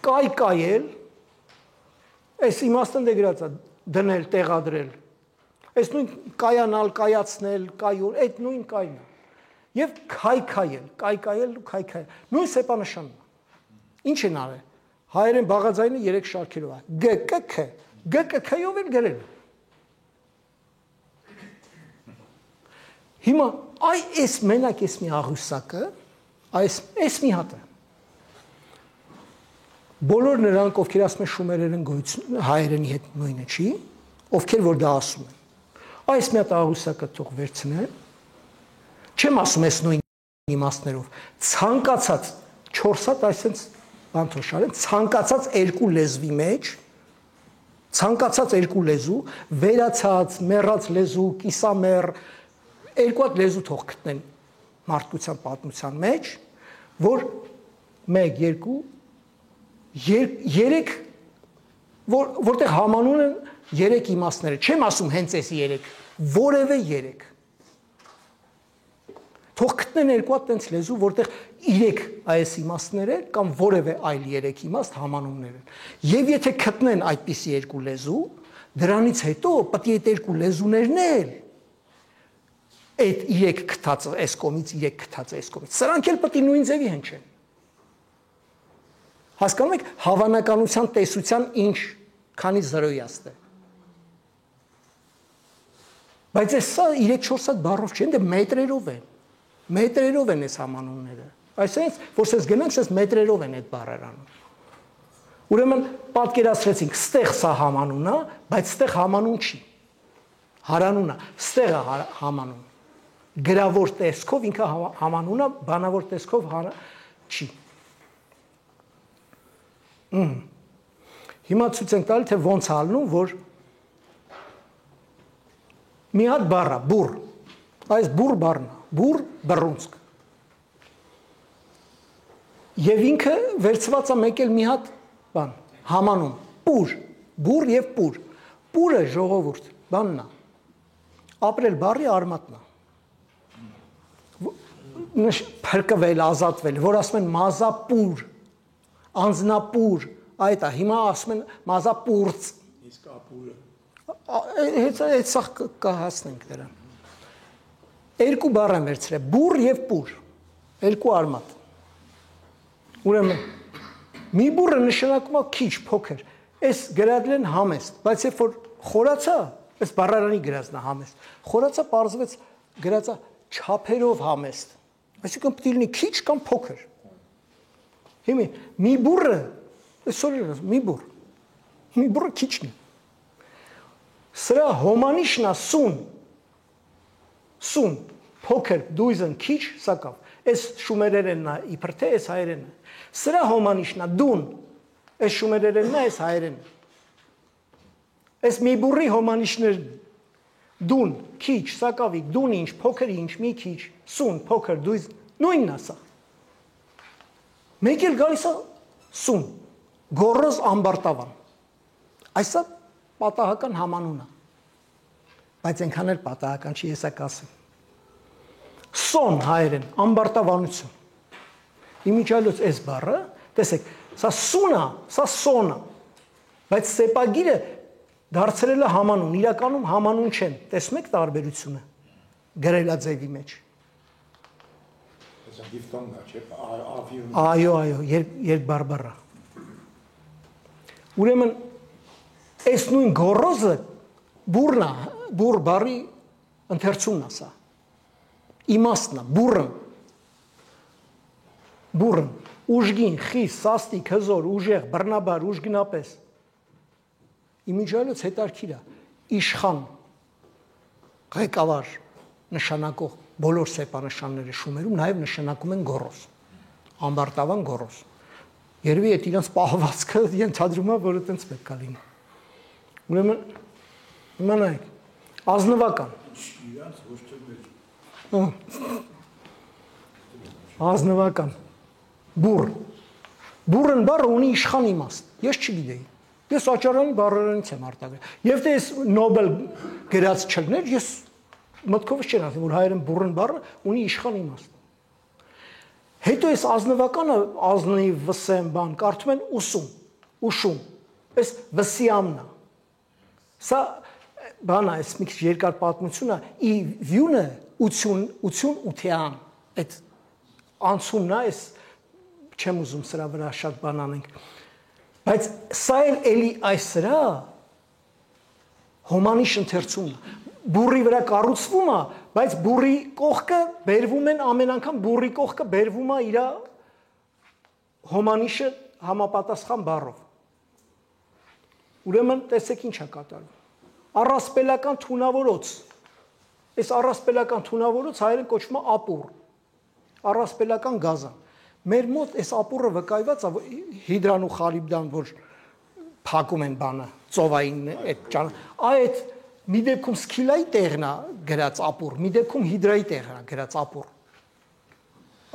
Կայել, այս իմաստն դե գրած է, դնել, տեղադրել։ Այս նույն կայանալ, կայացնել, կայուն, այդ նույն կային է։ Եվ կայքայել ու քայքայել։ Նույն սեպանշանն է։ Ինչ են արել։ Հայերեն բաղաձայնը 3 շարքերով է։ ԳԿՔ-ով էլ գրել։ Հիմա այս մենակ էս մի աղյուսակը, այս մի հատը։ Բոլոր նրանք, ովքեր ասում են շումերերեն գոյություն, հայերենի հետ նույնը չի, ովքեր որ դա ասում են։ Այս մի հատ աղյուսակը թող վերցնեն։ Չեմ ասում ես նույն իմաստներով։ Ցանկացած 4 հատ այսպես բան թոշարեն, ցանկացած երկու լեզվի մեջ, ցանկացած երկու լեզու, վերացած, մեռած լեզու, կիսամեռ, երկու հատ լեզու թող գտնեն մարդկության պատմության մեջ, որ 1, 2, 3 որտեղ hamanun են 3 իմաստները, չեմ ասում հենց այս 3, որևէ 3 թող գտնեն երկու հատ տենց լեզու, որտեղ 3 այս իմաստներ են կամ որևէ այլ 3 իմաստ hamanunներ են։ Եվ եթե գտնեն այդպիսի երկու լեզու, դրանից հետո պետք է այդ երկու լեզուներն էլ այդ 3 գտածը այս կողմից 3 գտածը այս կողմից։ Սրանք էլ պետք է նույն ձևի հնչեն։ Հասկանում եք, հավանականության տեսության ինչ քանի զրոյաստ է։ Բայց այս սա 3-4 հատ բառով չեն, դե մետրերով են։ Մետրերով են այս hamanunները։ Այսինքն, որ սենց գնանք, սենց մետրերով են այդ բառերը անում։ Ուրեմն պատկերացրեցինք, ստեղ սա hamanun է, բայց ստեղ hamanun չի։ Haranun է, ստեղ է hamanun։ գրավոր տեսքով ինքը համանուն է, բանավոր տեսքով չի։ Հիմա ցույց ենք տալի, թե ոնց է ալնում, որ մի հատ բառ է, բուռ։ Այս բուռ բառն է, բուռ բռունցք։ Եվ ինքը վերցված է մեկ էլ մի հատ բան, համանուն, պուր, բուռ եւ պուր։ Պուրը ժողովուրդ, բանն է։ Ապրել բառի արմատն է։ Փրկվել, ազատվել, որ ասում են մազապուր, անձնապուր, այդ է, հիմա ասում են մազապուրց։ Իսկ ապուրը։ Այդ սա կհասնենք դրան։ Երկու բառ են վերցրել, բուռ եւ պուր, երկու արմատ։ Ուրեմն մի բուռը նշանակում է քիչ, փոքր։ Այս գրածել են համեստ, բայց երբ որ խորացա, այս բառարանի գրածն է համեստ։ Խորացա, պարզվեց գրածա չափերով համեստ։ Այսինքն պետք է լինի քիչ կամ փոքր։ Հիմա մի բուռը, այսօր մի բուռը քիչն է։ Սրա հոմանիշն է սուն, փոքր, դույզն, քիչ, սակավ։ Այս շումերերենն է, իբր թե այս հայերենն է։ Սրա հոմանիշն է դուն, այս շումերերենն է, այս հայերենն է։ Այս մի բուռի հոմանիշներն դուն, քիչ, սակավիկ, դուն ինչ, փոքր ինչ, մի քիչ, սուն, փոքր, դույզ, նույնն է սա։ Մեկ էլ գալիս է սուն, գոռոզ ամբարտավան։ Այսա պատահական համանուն է։ Բայց այնքան էլ պատահական չի, եսա կասեմ։ Սոն հայերեն, ամբարտավանություն։ Իմիջիալոց այս բառը, տեսեք, սա սուն է, սա սոն է։ Բայց սեպագիրը դարձրել է համանուն, իրականում համանուն չեն։ Տեսնում եք տարբերությունը գրելաձևի մեջ։ Այսա դիֆթոնգ է, չէ՞, ավիում։ Այո, երկբարբառ է։ Ուրեմն այս նույն գոռոզը բուռն է, բուռ բառի ընթերցումն է սա։ Իմաստն է, բուռն, ուժգին, խիս, սաստիկ, հզոր, ուժեղ, բռնաբար, ուժգնապես։ Իմիջիալոց հետարքիր է, իշխան, ղեկավար նշանակող բոլոր սեպանշանները շումերում նաև նշանակում են գոռոզ, ամբարտավան գոռոզ։ Երևի այդ իրենց պահվածքը ենթադրում է, որ այտենց պետք է լինի։ Ուրեմն իմանայք, ազնվական։ Իրանց ոչ թե մեծ։ Ազնվական, բուռ։ Բուռն բառը ունի իշխան իմաստ, ես չգիտեի։ Ես աճարանի բառարանից եմ արտագրել։ Եվ թե ես նոբել գրած չլներ, ես մտքովս չեմ ասում, որ հայերեն բուռն բառը ունի իշխան իմաստ։ Հետո այս ազնվականը, ազնի, վսեմ, բան, կարդում են ուշում, այս վսիամն է։ Սա բան է, այս մի քիչ երկար պատմություն է, ի վյունը ություն ության, այդ անցումն է, այս չեմ ուզում սրա վրա շատ բան անենք, բայց սա էլի այս սրա հոմանիշ ընթերցումն է, բուռի վրա կառուցվում է, բայց բուռի կողքը բերվում են ամեն անգամ բուռի կողքը բերվում է իր հոմանիշը համապատասխան բառով։ Ուրեմն տեսեք ինչ է կատարվում։ Առասպելական թունավորոց։ Այս առասպելական թունավորոց հայերեն կոչվում է ապուռ։ Առասպելական գազան։ Մեր մոտ այս ապուռը վկայված է հիդրան ու խալիբդան, որ փակում են բանը, ծովային այդ այդ մի դեպքում սկիլայի տեղն է գրած ապուռ, մի դեպքում հիդրայի տեղն է գրած ապուռ։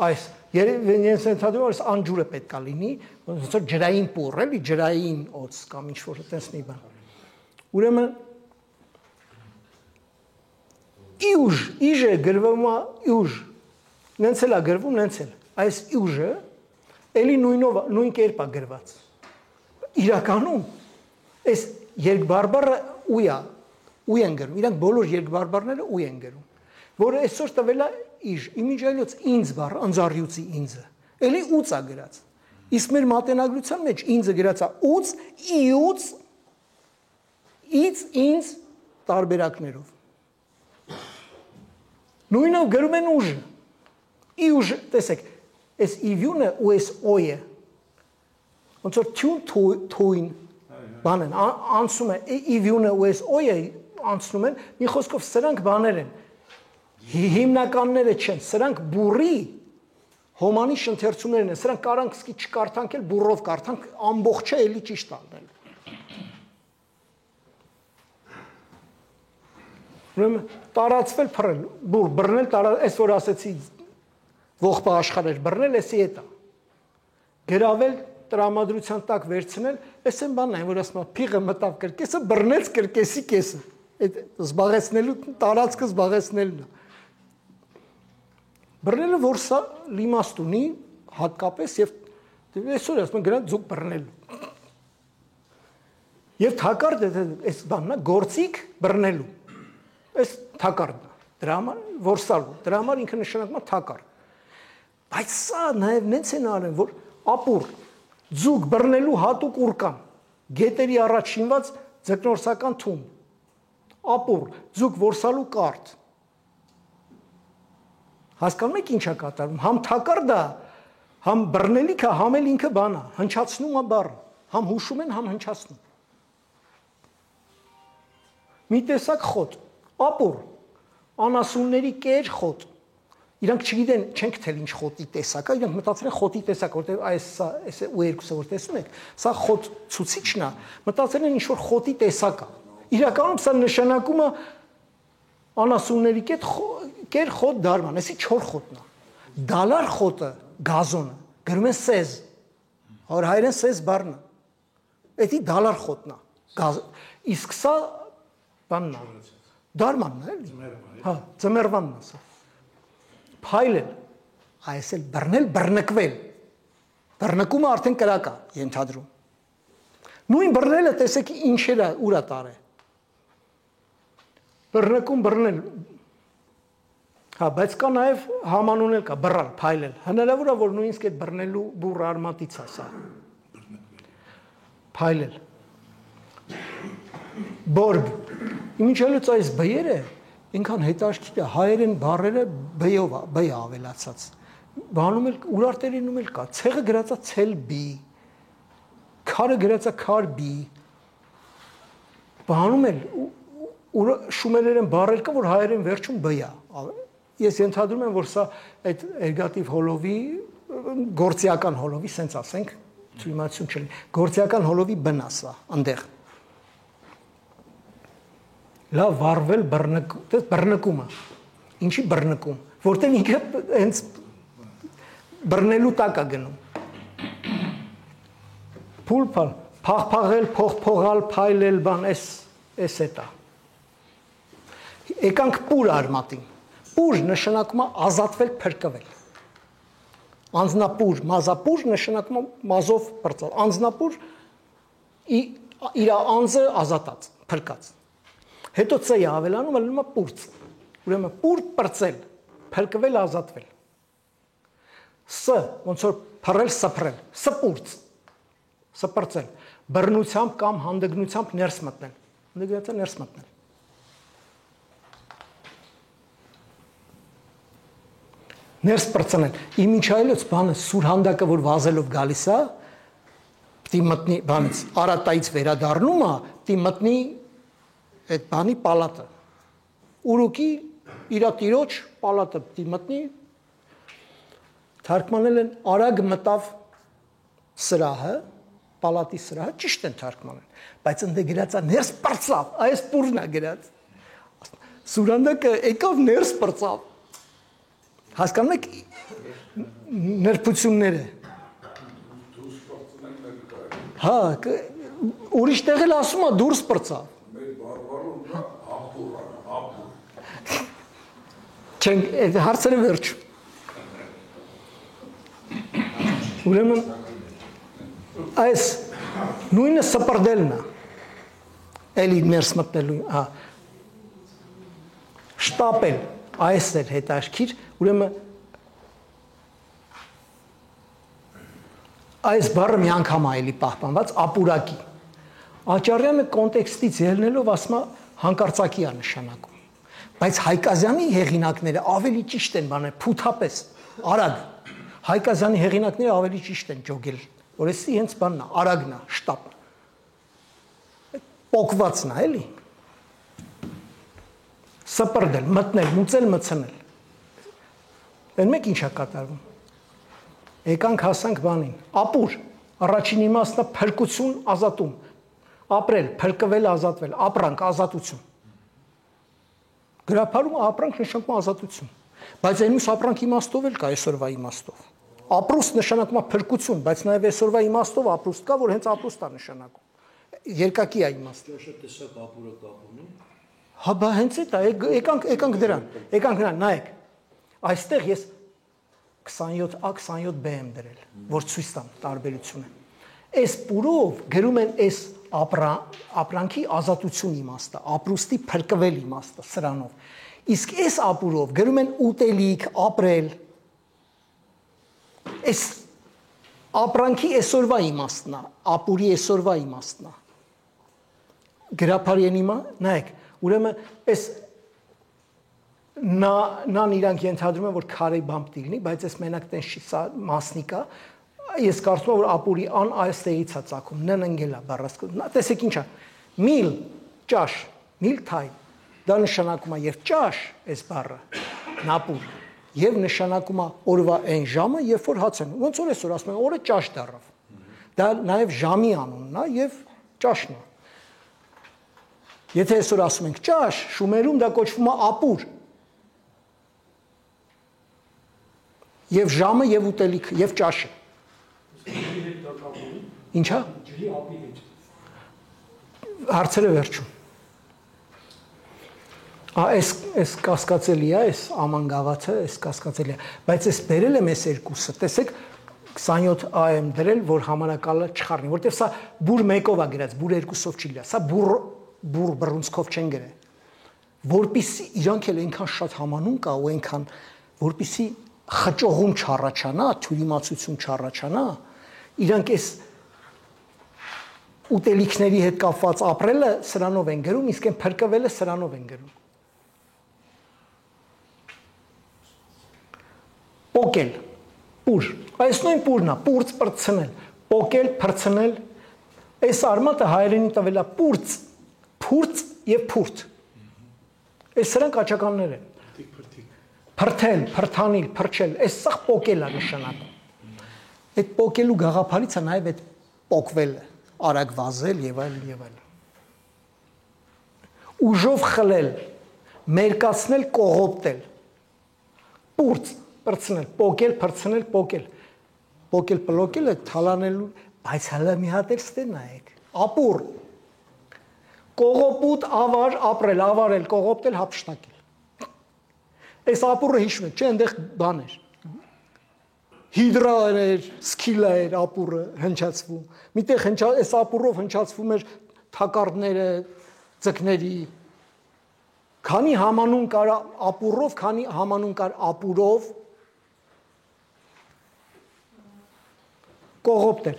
Այս ես ենթադրում եմ, այս անջուրը պետք է լինի, ոնց որ ջրային պուռ, էլի ջրային օծ կամ ինչ որ այդպես մի բան։ Ուրեմն իժը գրվում է իժ։ Նենց էլ է գրվում, նենց էլ։ Այս իժը էլի նույն կերպ է գրված։ Իրականում այս երկբարբառը ու են գրում, իրանք բոլոր երկբարբառները ու են գրում, որը այսօր տվել է իժ, իմիջիալոց ինձ բառը, անձառյուծի ինձը, էլի ուծ է գրած։ Իսկ մեր մատենագրության մեջ ինձը գրած է ուծ, իուծ, իծ, ինձ տարբերակներով։ Նույնով գրում են ուժը։ Իուժ, տեսեք, այս իվյունը ու այս օյը, ոնց որ թույն, բան են, անցում է, իվյունը ու այս օյը անցնում են, մի խոսքով սրանք բաներ են, հիմնականները չեն, սրանք բուրի հոմանիշ ընթերցումներն են, սրանք կարանք սկի չկարդանք էլ բուրով կարդանք, ամբողջը էլի ճիշտ ալնել։ Ուրեմն տարածվել փռել, բուր բռնել, այս որ ասեցի ողբա աշխարհեր բռնել, էսի հետ է։ Գրավել, տրամադրության տակ վերցնել, այս են բանն այն, որ ասում է փիղը մտավ կրկեսը, բռնեց կրկեսի կեսը։ Այդ զբաղեցնելու տարածքը զբաղեցնելն է։ Բռնելը որ սա լիմաստ ունի հատկապես եւ այսօր ասում են գնա ձուկ բռնելու։ Եվ թակարդը այս բանն է գործիք բռնելու։ Այս թակարդն է։ Դրա համար որսալու։ Դրա համար ինքը նշանակում է թակարդ։ Բայց սա նաեւ նենց են արել, որ ապուր ձուկ բռնելու հատուկ ուր կան։ Գետերի առաջ շինված ձկնորսական թուն։ Ապուր ձուկ որսալու կարդ։ Հասկանում եք ինչ է կատարում։ Համ թակարդը, համ բռնելիքը, համ էլ ինքը բան է, հնչացնում է բառը։ Համ հուշում են, համ հնչացնում։ Մի տեսակ խոտ, ապուր, անասունների կեր խոտ։ Իրանք չգիտեն, չենք թել ինչ խոտի տեսակ է, իրանք մտածել են խոտի տեսակ, որտեղ այս ու երկուսը որ տեսնում եք, սա խոտ ցուցիչն է, մտածել են ինչ որ խոտի տեսակ է։ Իրականում սա նշանակում է անասունների կեր խոտ դարման, էսի չոր խոտն է։ Դալար խոտը, գազոնը, գրում են սեզ, որ հայերեն սեզ բառն է։ Էդի դալար խոտն է։ Իսկ սա բանն է, դարմանն է, էլի։ Հա, ձմեռվանն է սա։ Փայլել, այս էլ բռնել, բռնկվել։ Բռնկումը արդեն կրակ է, ենթադրում։ Նույն բռնելը տեսեք ինչեր է, ուր է տարել։ Բռնկում բռնել։ Հա, բայց կա նաև համանուն էլ կա, բռալ, փայլել։ Հնարավոր է որ նույնիսկ այդ բռնելու բուռ արմատից է սա։ Փայլել։ Բորբ։ Իմիջիալից այս բյերը ինքան հետաքրքիր է, հայերեն բառերը բյով է, բյ ավելացած։ Բանում էլ ուրարտերինում էլ կա, ցեղը գրած է ցելբի, քարը գրած է քարբի։ Բանում էլ շումերերեն բառեր կա, որ հայերեն վերջում բյ է։ Ես ենթադրում եմ, որ սա այդ էրգատիվ հոլովի, գործիական հոլովի, սենց ասենք, թույլտվություն չլինի, գործիական հոլովի բնա սա, այնտեղ։ Լավ վառվել բռնկումը։ Ինչի բռնկում, որտեղ ինքը հենց բռնելու տակ է գնում։ Փուլփալ, փաղփաղել, փողփողալ, փայլել, բան, էս էդ է։ Եկանք պուր արմատին։ Պուր նշանակում է ազատվել, փրկվել։ Անձնապուր, մազապուր նշանակում է մազով բրծալ։ Անձնապուր իր անձը ազատած, փրկած։ Հետո ց-ը ավելանում ելնում է պուրց։ Ուրեմն պուր բրծել, փրկվել, ազատվել։ Ս ոնց որ փռել, սփռել, սպուրց, սպրծել, բռնությամբ կամ հանդգնությամբ ներս մտնել։ Հանդգնացը ներս մտնել։ Ներս բրծնել։ Իմիջայլոց բանը սուր հանդակը որ վազելով գալիս է, պիտի մտնի բանից արատայից վերադառնում է, պիտի մտնի այդ բանի պալատը։ Ուրուկի իր տիրոջ պալատը պիտի մտնի։ Թարգմանել են արագ մտավ սրահը, պալատի սրահը, ճիշտ են թարգմանել, բայց ընդ գրած է ներս բրծավ, այս պուրն է գրած։ Սուրանդակը եկավ ներս բրծավ։ Հասկանում եք նրբությունները։ Հա, ուրիշ տեղ էլ ասում է դուրս բրծավ։ Չենք, այդ հարցերը վերջ։ Ուրեմն այս նույնը սպրդելն է։ Էլի ներս մտնելու, հա։ Շտապել, այս էր հետաքրքիր, ուրեմն այս բառը մի անգամ է էլի պահպանված ապուրակի։ Աճարյանը կոնտեքստից ելնելով ասում է հանկարծակի է նշանակում։ Բայց Հայկազյանի հեղինակները ավելի ճիշտ են բանել, փութապես, արագ։ Հայկազյանի հեղինակները ավելի ճիշտ են ջոգել, որ էսի հենց բանն է, արագն է, շտապ։ Պոկվածն է, էլի։ սպրդել, մտնել, մուծել, մցնել։ Դեն մեկ ինչա կատարվում։ Եկանք հասանք բանին, ապուր, առաջին իմաստը փրկություն, ազատում, ապրել, փրկվել, ազատվել, ապրանք, ազատություն։ Գրափարում ապրանք նշանակում ազատություն, բայց այն մյուս ապրանք իմաստով էլ կա այսօրվա իմաստով։ Ապրուստ նշանակում է փրկություն, բայց նաև այսօրվա իմաստով ապրուստ կա, որ հենց ապրուստ է նշանակում։ Երկակի է իմաստը։ Շատ տեսակ ապուրը կապ ունի։ Հա, բա հենց է դա, եկանք դրան, նայեք։ Այստեղ ես 27A, 27B եմ դրել, որ ցույց տամ տարբերությունը։ Այս պուրով գրում են այս ապրանքի ազատություն իմաստը, ապրուստի փրկվել իմաստը սրանով։ Իսկ այս ապուրով գրում են ուտելիք, ապրել։ Այս ապրանքի այսօրվա իմաստն է, ապուրի այսօրվա իմաստն է։ Գրափարի ենիմա, նայեք, ուրեմն այս նան իրանք ենթադրում են, որ քարե բամբ դիլնի, բայց այս մենակ տենց չի, սա մասնիկ է։ Ես կարծում եմ, որ ապուրի ան այստեղից է ծագում, նն ընկել է բառասկոտ։ Տեսեք ինչ է, միլ, ճաշ, միլ թայմ, դա նշանակում է եւ ճաշ, այս բառը, նապուր, եւ նշանակում է օրվա այն ժամը, երբ որ հաց են։ Ոնց որ այսօր ասում են, օրը ճաշ դառավ։ Դա նաեւ ժամի անունն է եւ ճաշն է։ Եթե այսօր ասում ենք ճաշ, շումերում դա կոչվում է ապուր։ Եվ ժամը եւ ուտելիքը եւ ճաշը։ Ինչա։ Ջրի ապի հետ։ Հարցերը վերջում։ Այս կասկածելի է, այս աման-գավաթը, այս կասկածելի է, բայց այս բերել եմ այս երկուսը, տեսեք 27A եմ դրել, որ համանակալը չխառնի, որտեղ սա բուր մեկով է գրած, բուր երկուսով չի գրած, սա բուր բռունցքով չեն գրել, որպիսի իրանք էլ այնքան շատ համանուն կա ու այնքան, որպիսի խճողում չառաջանա, թյուրիմացություն չառաջանա, իրանք այս ուտելիքների հետ կապված ապրելը սրանով են գրում, իսկ այն փրկվելը սրանով են գրում։ Պոկել, պուր, այս նույն պուրն է, պուրց պրծնել, պոկել, փրցնել, այս արմատը հայերենի տվել է պուրց, փուրց եւ փուրդ։ Այս սրանք աչականներ են։ Փրթել, փրթանիլ, փրչել, այս սա պոկել է նշանակում։ Այդ պոկելու գաղափարից է նաև այդ պոկվելը, արագ վազել եւ այլն եւ այլն։ Ուժով խլել, մերկացնել, կողոպտել։ Պուրց, պրծնել, պոկել, փրցնել, պոկել։ Պոկել, պլոկել է թալանելու, բայց հələ մի հատ էլ ստե նայեք։ Ապուր։ Կողոպուտ, ավար, ապրել, ավարել, կողոպտել, հափշտակել։ Այս ապուրը հիշում եք, չէ, այնտեղ բան էր։ Հիդրա էր, սկիլա էր ապուրը հնչացվում։ Միտեղ այս ապուրով հնչացվում էր թակարդները, ձկների։ Քանի համանուն կար ապուրով, քանի համանուն կար ապուրով կողոպտել։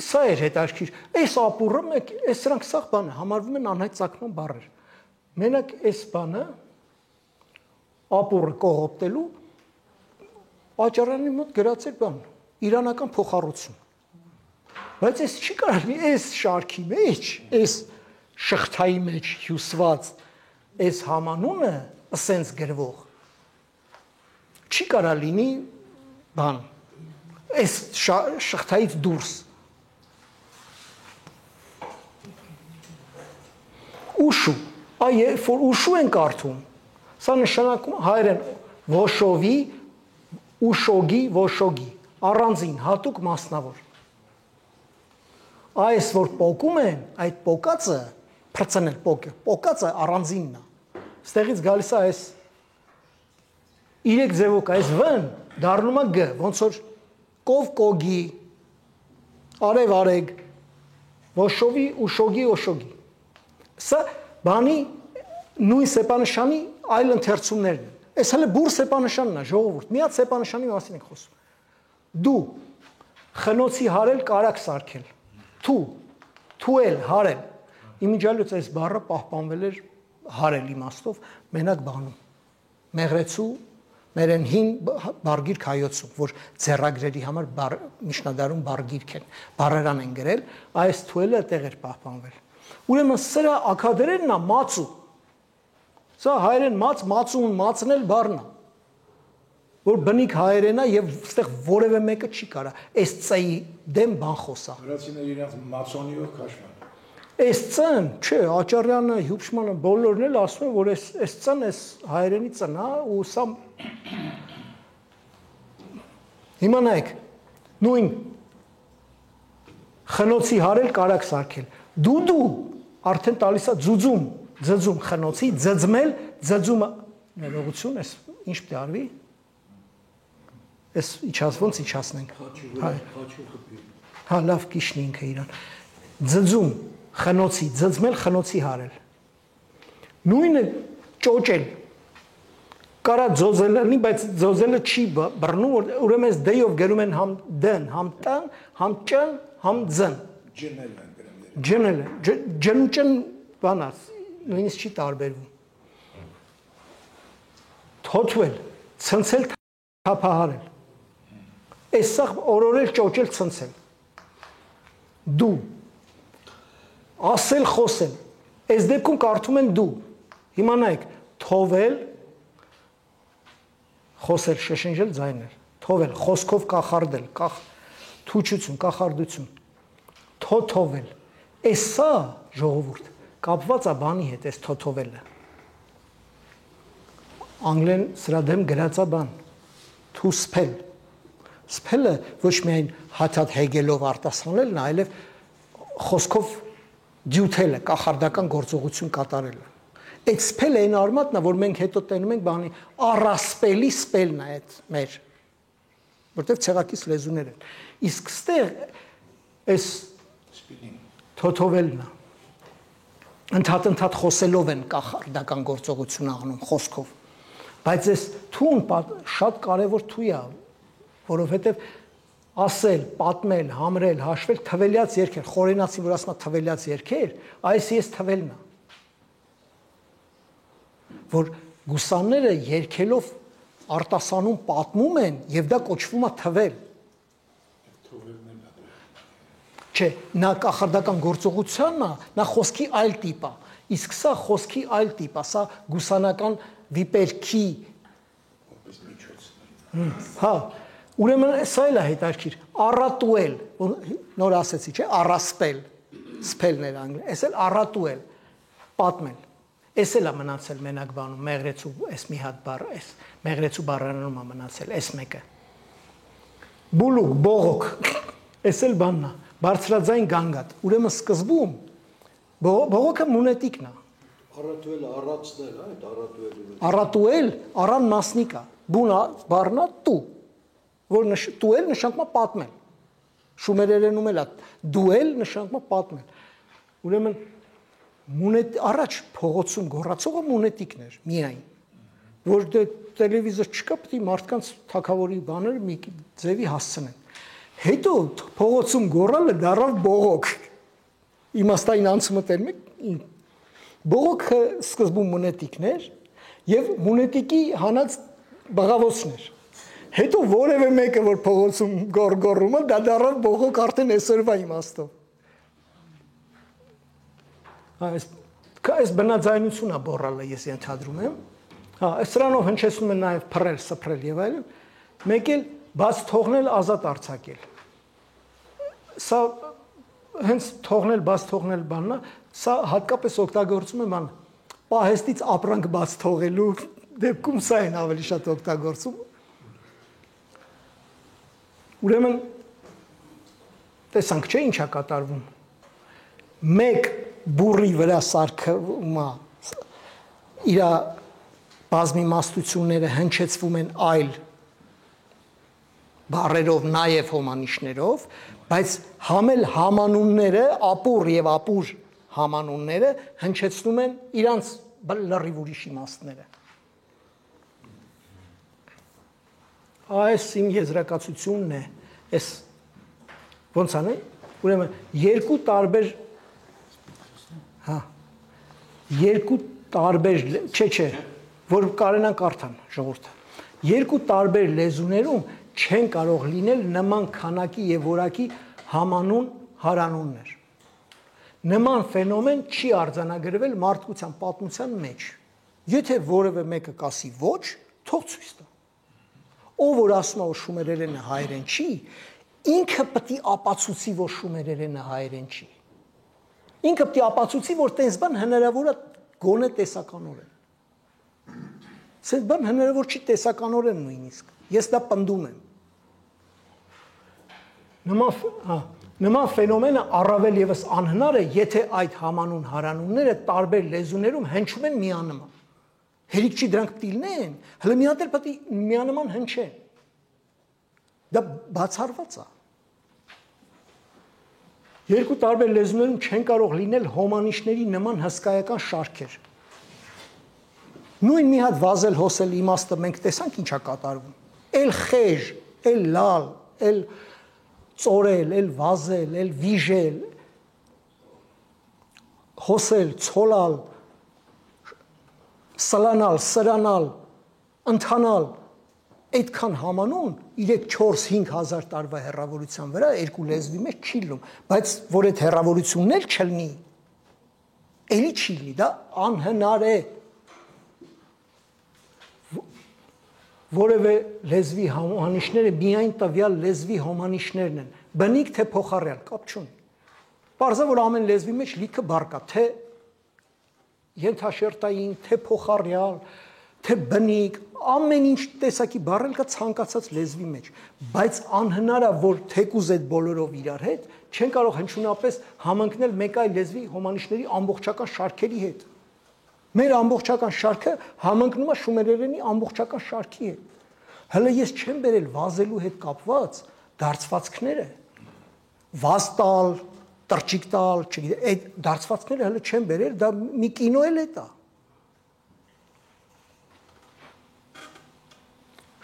Սա էր հետաքրքիր։ Այս ապուրը մեկ, այս սրանք սաղ բանը համարվում են անհայտ ծագման բառեր։ Մենակ այս բանը ապուրը կողոպտելու աճարանի մոտ գրած էր բան, իրանական փոխառություն։ Բայց այս չի կարելի, այս շարքի մեջ, այս շղթայի մեջ հյուսված այս համանունը ասենց գրվող չի կարա լինի բան, այս շղթայից դուրս։ Ուշու, երբ որ ուշու են կարդում, սա նշանակում հայերեն ոշովի, ուշոգի, ոշոգի, առանձին, հատուկ մասնավոր։ Այս որ պոկում են, այդ պոկածը, փրծնել պոկը, պոկածը առանձինն է։ Ստեղից գալիս է այս 3 ձևոք, այս վ-ն դառնում է գ, ոնց որ կով կոգի, արև արեգ, ոշովի, ուշոգի, օշոգի։ Սա բանի նույն սեպանշանի այլ ընթերցումներն են։ Այս հələ բուր սեպանշանն է, ժողովուրդ, միած սեպանշանի մասին ենք խոսում։ Դու խնոցի հարել, կարակ սարքել։ Թուել, հարել։ Իմիջիալոց այս բառը պահպանվել էր հարել իմաստով, մենակ բանում։ Մեղրեցու մեր են հին բարգիրք հայոցում, որ ձեռագրերի համար միջնադարում բարգիրք են, բառերան են գրել, այս թուելը այդտեղ էր պահպանվել։ Ուրեմն սրա ակադերերն է մածու։ Սա հայերեն մածուն, մածնել բառն է, որ բնիկ հայերենա եւ այստեղ որևէ մեկը չի կարա այս ծեի դեմ բան խոսա։ Վրացիները իրենց մացոնիով քաշման։ Այս ծն, չէ, Աճարյանը, Հյուբշմանը բոլորն էլ ասում են, որ այս ծն, այս հայերենի ծն է, ու սա հիմա նայեք, նույն խնոցի հարել կարակ սարքել։ Դու արդեն տալիս է ձծում խնոցի, ձծմել, ձծումը ներողություն, այս ինչ պետք է արվի։ Այս ոնց իջացնենք։ Հա, լավ կիշնի ինքը իրան։ Ձծում խնոցի, ձծմել խնոցի հարել։ Նույնը ճոճել։ Կարա ձոզելնի, բայց ձոզելը չի բռնում, ուրեմն այս դեյով գրում են համ դն, համ տան, համ ճն, համ ձն։ Ջնել են գրում։ Ջնուճն բանա, նույնիսկ չի տարբերվում։ Թոթվել, ցնցել, թափահարել։ Այս սա օրորել, ճոճել, ցնցել։ Դու ասել, խոսել։ Այս դեպքում կարդում են դու։ Հիմա նայեք, թովել, խոսել, շշնջել, ձայնել։ Թովել, խոսքով կախարդել, թուչություն, կախարդություն։ Թոթովել։ Այս սա ժողովուրդ կապված է բանի հետ, այս թոթովելը։ Անգլեն սրա դեմ գրած է բան։ To spell։ Spell-ը ոչ միայն հաթաթ հեգելով արտասանելն է, այլև խոսքով դյութելը, կախարդական գործողություն կատարելը։ Այդ spell-ը այն արմատն է, որ մենք հետո տենում ենք բանի առասպելի spell-ն է այդ մեր, որտեղ ցեղակից լեզուներ են։ Իսկ ստեղ այս թոթովելն է։ Ընդհատ խոսելով են կախարդական գործողություն անում խոսքով։ Բայց այս թուն շատ կարևոր թույ է, որովհետև ասել, պատմել, համրել, հաշվել, թվելյաց երգեր, խորենացին, որ ասում է թվելյաց երգեր, այս ես թվելն է։ Որ գուսանները երգելով արտասանում պատմում են, եւ դա կոչվում է թվել։ Չէ, նա կախարդական գործողությանն է, նա խոսքի այլ տիպ է, իսկ սա խոսքի այլ տիպ է, սա գուսանական վիպերքի հա, ուրեմն սա էլ է հետաքրքիր, առատուել, նոր ասեցի, չէ, առասպել, սփելներ անգլերեն, այս էլ առատուել, պատմել։ Այս էլ է մնացել մենակ բանում, մեղրեցու, այս մի հատ բառ, այս մեղրեցու բառարանում է մնացել, այս մեկը։ Բուլուկ, բողոք, այս էլ բանն է, բարձրաձայն գանգատ։ Ուրեմն սկզբում բողոքը մունետիկն է։ Առատուելը, առածնել, այդ առատուելը։ Առատուել, առան մասնիկ է։ Բուն բառնա տու, որ տուել նշանակում է պատմել։ Շումերերենում էլ է դուել նշանակում է պատմել։ Ուրեմն առաջ փողոցում գոռացողը մունետիկն էր միայն, որ դե տելևիզոր չկա, պետք է մարդկանց թագավորի բաները մի ձևի հասցնեն։ Հետո փողոցում գոռալը դառավ բողոք։ Իմաստային անցումը տերում եք, բողոքը սկզբում մունետիկն էր եւ մունետիկի հանած բաղավոցներ։ Հետո որևէ մեկը որ փողոցում գոռում է, դա դառավ բողոք արդեն այսօրվա իմաստով։ Այս բնաձայնությունն է բոռալը, ես ենթադրում եմ։ Հա, սրանով հնչեցնում են նաև փռել, սփռել եւ այլն։ Մեկ էլ բաց թողնել, ազատ արձակել։ Սա հենց թողնել, բաց թողնել բանն է, սա հատկապես օգտագործում եմ բան պահեստից ապրանք բաց թողելու դեպքում սա են ավելի շատ օգտագործում։ Ուրեմն տեսանք չէ ինչա կատարվում։ Մեկ բուրի վրա սարքվում է իր բազմիմաստությունները հնչեցվում են այլ բառերով, նաև հոմանիշներով, բայց համել համանունները, ապուր եւ ապուր համանունները հնչեցնում են իրանց լրիվ ուրիշ իմաստները։ Այս իմ եզրակացությունն է, այս ոնց անեն, ուրեմն երկու տարբեր, չէ, որ կարենան կարդան ժողովուրդը։ Երկու տարբեր լեզուներում չեն կարող լինել նման քանակի եւ որակի համանուն հարանուններ։ Նման ֆենոմեն չի արձանագրվել մարդկության պատմության մեջ Եթե որևէ մեկը կասի ոչ, թող ցույց տա։ Ով որ ասում է որ շումերերենը հայերեն չի, ինքը պետք է ապացուցի որ շումերերենը հայերեն չի։ Ինքը պետք է ապացուցի որ տես բան հնարավոր է գոնե տեսականորեն։ Սենց բան հնարավոր չի տեսականորեն նույնիսկ։ Ես դա պնդում եմ։ Նման ֆենոմենը առավել եւս անհնար է, եթե այդ hamanun haranunները տարբեր լեզուներում հնչում են միանման։ Հերիք չի դրանք պետք է լինեն, հələ մի հատ էլ պետք է միանման հնչեն։ Դա բացառված է։ Երկու տարբեր լեզուներում չեն կարող լինել հոմանիշների նման հսկայական շարքեր։ Նույն մի հատ վազել հոսել իմաստը մենք տեսանք ինչա կատարվում։ Էլ խեժ, էլ լալ, էլ ծորել, էլ վազել, էլ վիժել, հոսել, ցոլալ, սլանալ, սրանալ, ընթանալ, այդքան hamanun 3-4-5 հազար տարվա հեռավորության վրա երկու լեզվի մեջ չի լինում, բայց որ այդ հեռավորությունն էլ չլինի, էլի չի լինի, դա անհնար է։ Որևէ լեզվի հոմանիշները միայն տվյալ լեզվի հոմանիշներն են, բնիկ թե փոխառյալ, կապ չունի։ Պարզա որ ամեն լեզվի մեջ լիքը բառ կա, թե ենթաշերտային, թե փոխառյալ, թե բնիկ, ամեն ինչ տեսակի բառ կա ցանկացած լեզվի մեջ, բայց անհնար է որ թեկուզ այդ բոլորով իրար հետ չեն կարող հնչյունապես համընկնել մեկ այլ լեզվի հոմանիշների ամբողջական շարքերի հետ։ Մեր ամբողջական շարքը համընկնում է շումերերենի ամբողջական շարքի հետ։ Հələ ես չեմ բերել վազելու հետ կապված դարձվածքները, վազ տալ, տրճիկ տալ, չգիտեմ, այդ դարձվածքները հələ չեմ բերել, դա մի կինո էլ է դա։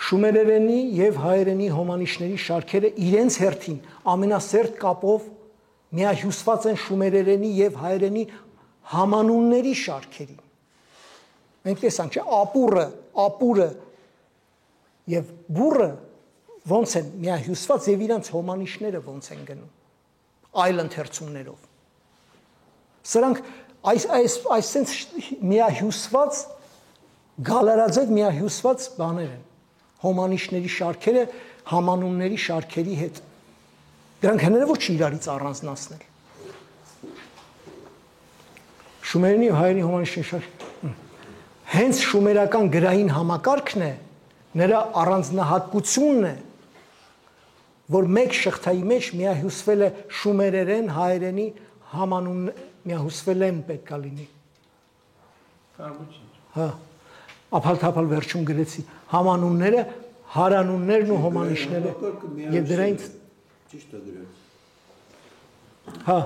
Շումերերենի եւ հայերենի հոմանիշների շարքերը իրենց հերթին ամենասերտ կապով միահյուսված են շումերերենի եւ հայերենի hamanunների շարքերին։ Մենք տեսանք, չէ, ապուրը եւ բուրը ոնց են միահյուսված եւ իրանց հոմանիշները ոնց են գնում այլ ընթերցումներով։ Սրանք այսպես միահյուսված գալարաձետ միահյուսված բաներ են։ Հոմանիշների շարքերը hamanunների շարքերի հետ։ Դրանք հնարավոր չի իրարից առանձնացնել։ Շումերենի եւ հայերենի հոմանիշների շարքը հենց շումերական գրային համակարգն է, նրա առանձնահատկությունն է, որ մեկ շղթայի մեջ միահյուսվել է շումերերեն, հայերենի hamanun միահյուսվել են պետք է լինի։ Հա, ափալ-թափալ վերջում գրեցի hamanunները, haranunներն ու հոմանիշները եւ դրանից ճիշտ է դրել։ Հա։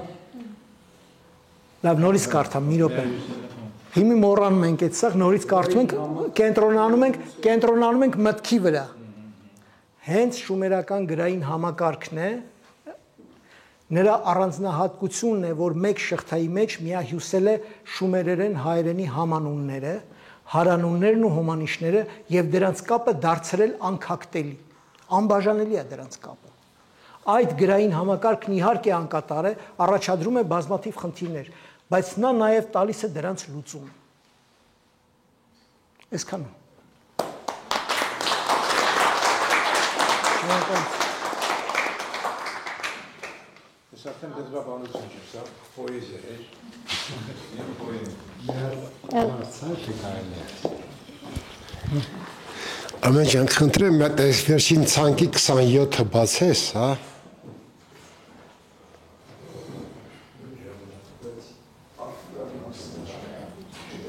Լավ, նորից կարդամ մի րոպե։ Հիմի մոռանում ենք այդ սաղ, նորից կարդում ենք, կենտրոնանում ենք մտքի վրա։ Հենց շումերական գրային համակարգն է, նրա առանձնահատկությունն է, որ մեկ շղթայի մեջ միահյուսել է շումերերեն հայերենի hamanunները, haranunներն ու հոմանիշները եւ դրանց կապը դարձրել անքակտելի։ Անբաժանելի է դրանց կապը։ Այդ գրային համակարգն իհարկե անկատար է, առաջադրում է բազմաթիվ խնդիրներ, բայց նա նաև տալիս է դրանց լուծում։ Այսքան։ Ես արդեն դեզրաբանություն չէ, սա պոեզիա է։ Ամեն ջան, խնդրեմ, մատ այս վերջին ցանկի 27-ը բացես, հա։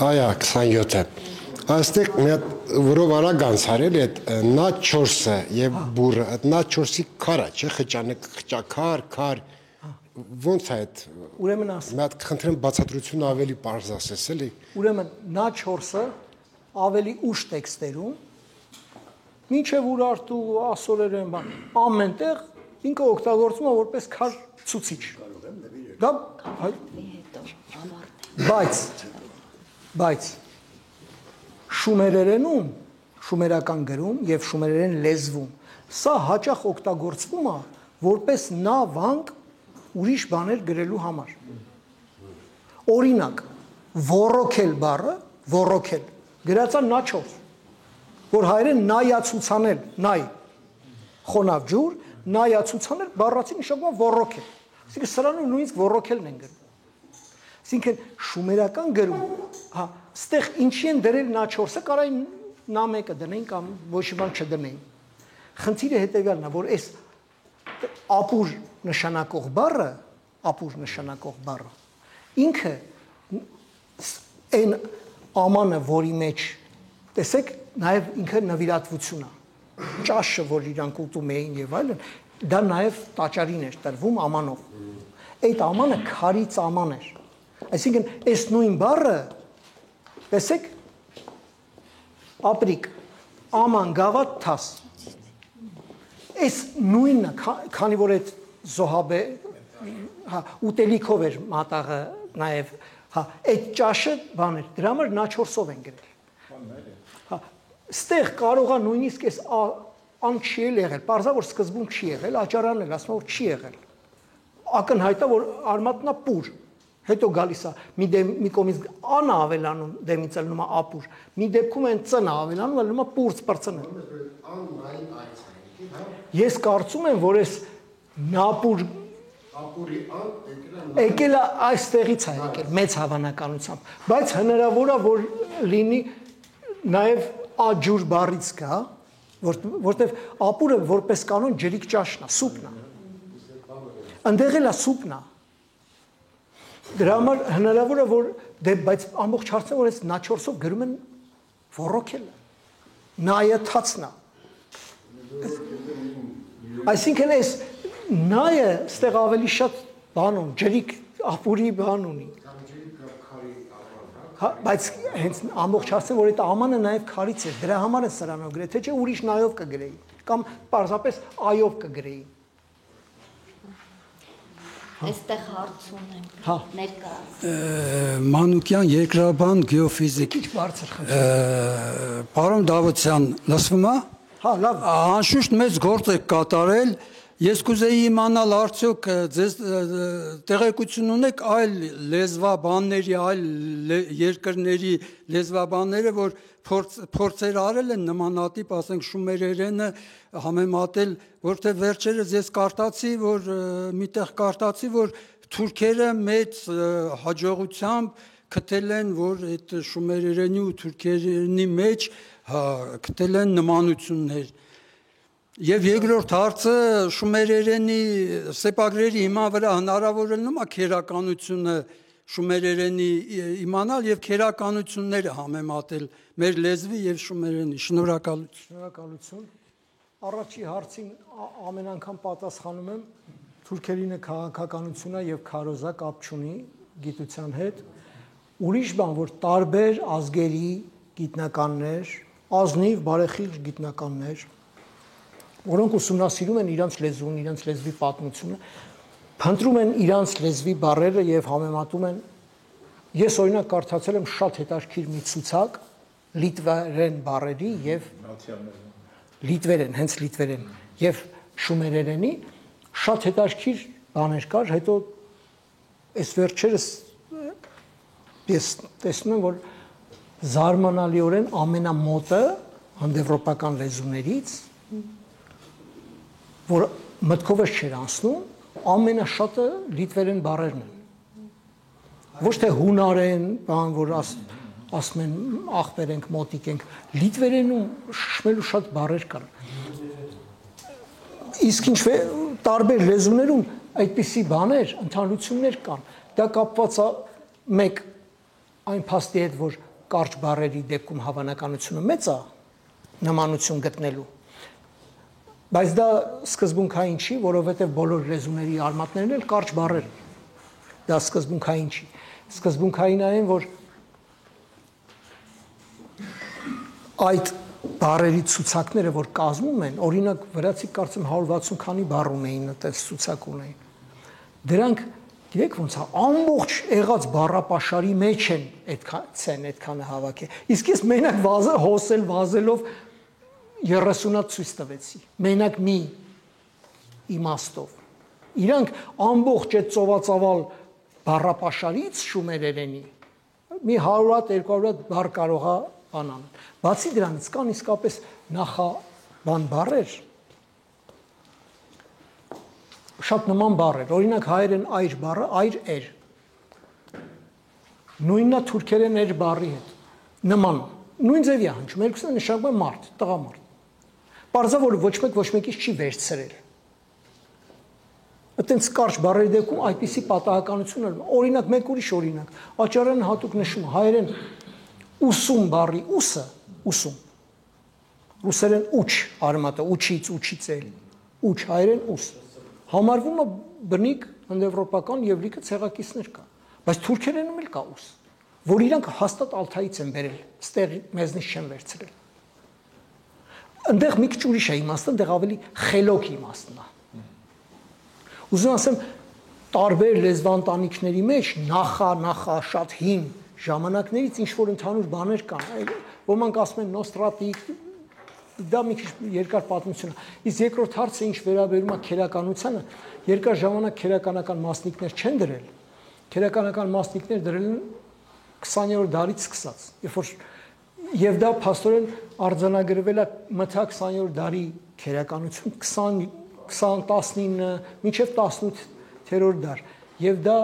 Այա 27-ը։ Այստեղ մի հատ որով արագ անցարել է նա 4-ը եւ բուրը, նա 4-ի քարը, չէ, խճաքար, քար։ Ոնց է այդ։ Ուրեմն ասեմ։ Մի հատ խնդրեմ բացատրությունը ավելի པարզ ասես, էլի։ Ուրեմն նա 4-ը ավելի ուշ տեքստերում մինչև Ուրարտու ասորերեն բան ամենտեղ ինքը օգտագործվում է որպես քար ցուցիչ։ Դա բայց շումերերենում, շումերական գրում եւ շումերերեն լեզվում սա հաճախ օգտագործվում է որպես նավանք ուրիշ բաներ գրելու համար։ Օրինակ, ոռոքել բառը, ոռոքել գրածա նաչոս, որ հայերեն նայացուցանել, նայ խոնավ ջուր, նայացուցանել բառացի նշանակում ոռոգել։ Այսինքն սրանով նույնիսկ ոռոգելն են գրում։ Այսինքն շումերական գրում, հա, ստեղ ինչի են դրել նաչորսը, կարա նա մեկը դնեն կամ ոչ մի բան չդնեն։ Խնդիրը հետևյալն է, որ այս ապուր նշանակող բառը, ինքը այն ամանը, որի մեջ, տեսեք, նաև ինքը նվիրատվություն է, ճաշը, որ իրանք ուտում էին եւ այլն, դա նաև տաճարին էր տրվում ամանով։ Այդ ամանը քարից աման էր։ Այսինքն, այս նույն բառը, տեսեք, ապրիկ, աման, գավաթ, թաս։ Այս նույնը, քանի որ այդ զոհաբե, հա, ուտելիքով էր մատաղը նաև, հա, այդ ճաշը բան էր, դրա համար նաչորսով են գրել։ Հա, ստեղ կարող է նույնիսկ այս ան չի եղել, պարզա որ սկզբում չի եղել, աճարանն էլ ասում որ չի եղել։ Ակնհայտ է որ արմատն է պուր, հետո գալիս է մի կողմից անը ավելանում, դեմից ելնում է ապուր, մի դեպքում են ծնը ավելանում, ելնում է պուրց պրծնել։ Ես կարծում եմ, որ այս նապուր եկել է այստեղից է եկել, մեծ հավանականությամբ, բայց հնարավոր է, որ լինի նաև աջուր բառից գա, որտեղ ապուրը որպես կանոն ջրիկ ճաշն է, սուպն է։ Ընդեղ էլ է սուպն է։ Դրա համար հնարավոր է, որ բայց ամբողջ հարցը որ այս նաչորսով գրում են ոռոգելը, նայաթացն է։ Այսինքն այս նայը ստեղ ավելի շատ բան ունի, ջրիկ ապուրի բան ունի։ Բայց հենց ամբողջ հարցը որ այդ ամանը նաև քարից է, դրա համար է սրանով գրել, թե չէ ուրիշ նայով կգրեի կամ պարզապես այով կգրեի։ Այստեղ հարց ունեմ։ Հա։ Ներկայացնում։ Մանուկյան երկրաբան գեոֆիզիկ։ Քիչ բարձր խնդիր։ Պարոն Դավթյան, լսվում է։ Հա, լավ։ Անշուշտ մեծ գործ եք կատարել։ Ես կուզեի իմանալ արդյոք ձեզ տեղեկություն ունեք այլ լեզվաբանների, այլ երկրների լեզվաբանները, որ փորձեր արել են նմանատիպ, ասենք շումերերենը համեմատել, որտեղ վերջերս ես կարդացի, որ միտեղ կարդացի, որ թուրքերը մեծ հաջողությամբ գտել են, որ այդ շումերերենի ու թուրքերենի մեջ գտել են նմանություններ։ Եվ երկրորդ հարցը շումերերենի սեպագրերի հիման վրա հնարավոր է քերականությունը շումերերենի իմանալ եւ քերականությունները համեմատել մեր լեզվի եւ շումերենի։ Շնորհակալություն։ Շնորհակալություն։ Առաջի հարցին ամեն անգամ պատասխանում եմ թուրքերինը քաղաքականությունն եւ քարոզա կապ չունի գիտության հետ։ Ուրիշ բան, որ տարբեր ազգերի գիտնականներ, ազնիվ բարեխիղճ գիտնականներ, որոնք ուսումնասիրում են իրանց լեզուն, իրանց լեզվի պատմությունը, փնտրում են իրանց լեզվի բառերը եւ համեմատում են։ Ես օրինակ կարդացել եմ շատ հետաքրքիր մի ցուցակ լիտվերեն բառերի եւ լիտվերեն, հենց լիտվերեն եւ շումերերենի շատ հետաքրքիր բաներ կար, հետո այս վերջերս ես տեսնում եմ, որ զարմանալիորեն ամենամոտը հնդեվրոպական լեզուներից, որ մտքովս չէր անցնում, ամենաշատը լիտվերեն բառերն են։ Ոչ թե հունարեն, բան, որ ասում են ախպեր ենք, մոտիկ ենք, լիտվերենում շշմելու շատ բառեր կան։ Իսկ ինչ տարբեր լեզուներում այդպիսի բաներ, ընդհանրություններ կան։ Դա կապված է մեկ այն փաստի հետ, որ կարճ բառերի դեպքում հավանականությունը մեծ է նմանություն գտնելու։ Բայց դա սկզբունքային չի, որովհետև բոլոր լեզուների արմատներն էլ կարճ բառեր են։ Դա սկզբունքային չի։ Սկզբունքային այն, որ այդ բառերի ցուցակները, որ կազմում են, օրինակ վրացի կարծեմ 160 քանի բառ ունեին, այդպես ցուցակ ունեին։ Դրանք գիտեք ոնց է, ամբողջ եղած բառապաշարի մեջ են այդքանը հավաքել։ Իսկ ես մենակ հոսել վազելով 30-ը ցույց տվեցի, մենակ մի իմաստով։ Իրանք ամբողջ այդ ծովածավալ բառապաշարից շումերերենի մի 100-200 բառ կարող է բան անեն։ Բացի դրանից կան իսկապես նախաբան բառեր, շատ նման բառեր, օրինակ հայերեն այր բառը այր էր։ Նույնն է թուրքերեն էր բառի հետ։ Նման, նույն ձևի է հնչում, երկուսն նշանակում է մարդ, տղամարդ։ Պարզա որ ոչ մեկից չի վերցրել։ Այդտենց կարճ բառերի դեպքում այդպիսի պատահականություն է։ Օրինակ մեկ ուրիշ օրինակ, աճարանը հատուկ նշում է հայերեն ուսում բառի ուսը, ուսում։ Ռուսերեն ուչ արմատը, ուչից էլ։ Ուչ հայերեն ուս։ Համարվում է բնիկ հնդեվրոպական եւ լիքը ցեղակիցներ կա, բայց թուրքերենում էլ կա ուս, որ իրանք հաստատ Ալթայից են բերել, ստեղ մեզնից չեն վերցրել։ Այնտեղ մի քիչ ուրիշ է իմաստը, այնտեղ ավելի խելոք իմաստն է։ Ուզում ասեմ, տարբեր լեզվանտանիքների մեջ նախա շատ հին ժամանակներից ինչ որ ընդհանուր բաներ կան, ոմանք ասում են նոստրատիկ, դա մի քիչ երկար պատմություն է։ Իսկ երկրորդ հարցը ինչ վերաբերում է քերականությանը, երկար ժամանակ քերականական մասնիկներ չեն դրել։ Քերականական մասնիկներ դրել են 20-րդ դարից սկսած։ Եվ դա փաստորեն արձանագրվել է մթա 20-րդ դարի քերականություն 20-19 մինչև 18-րդ դար։ Եվ դա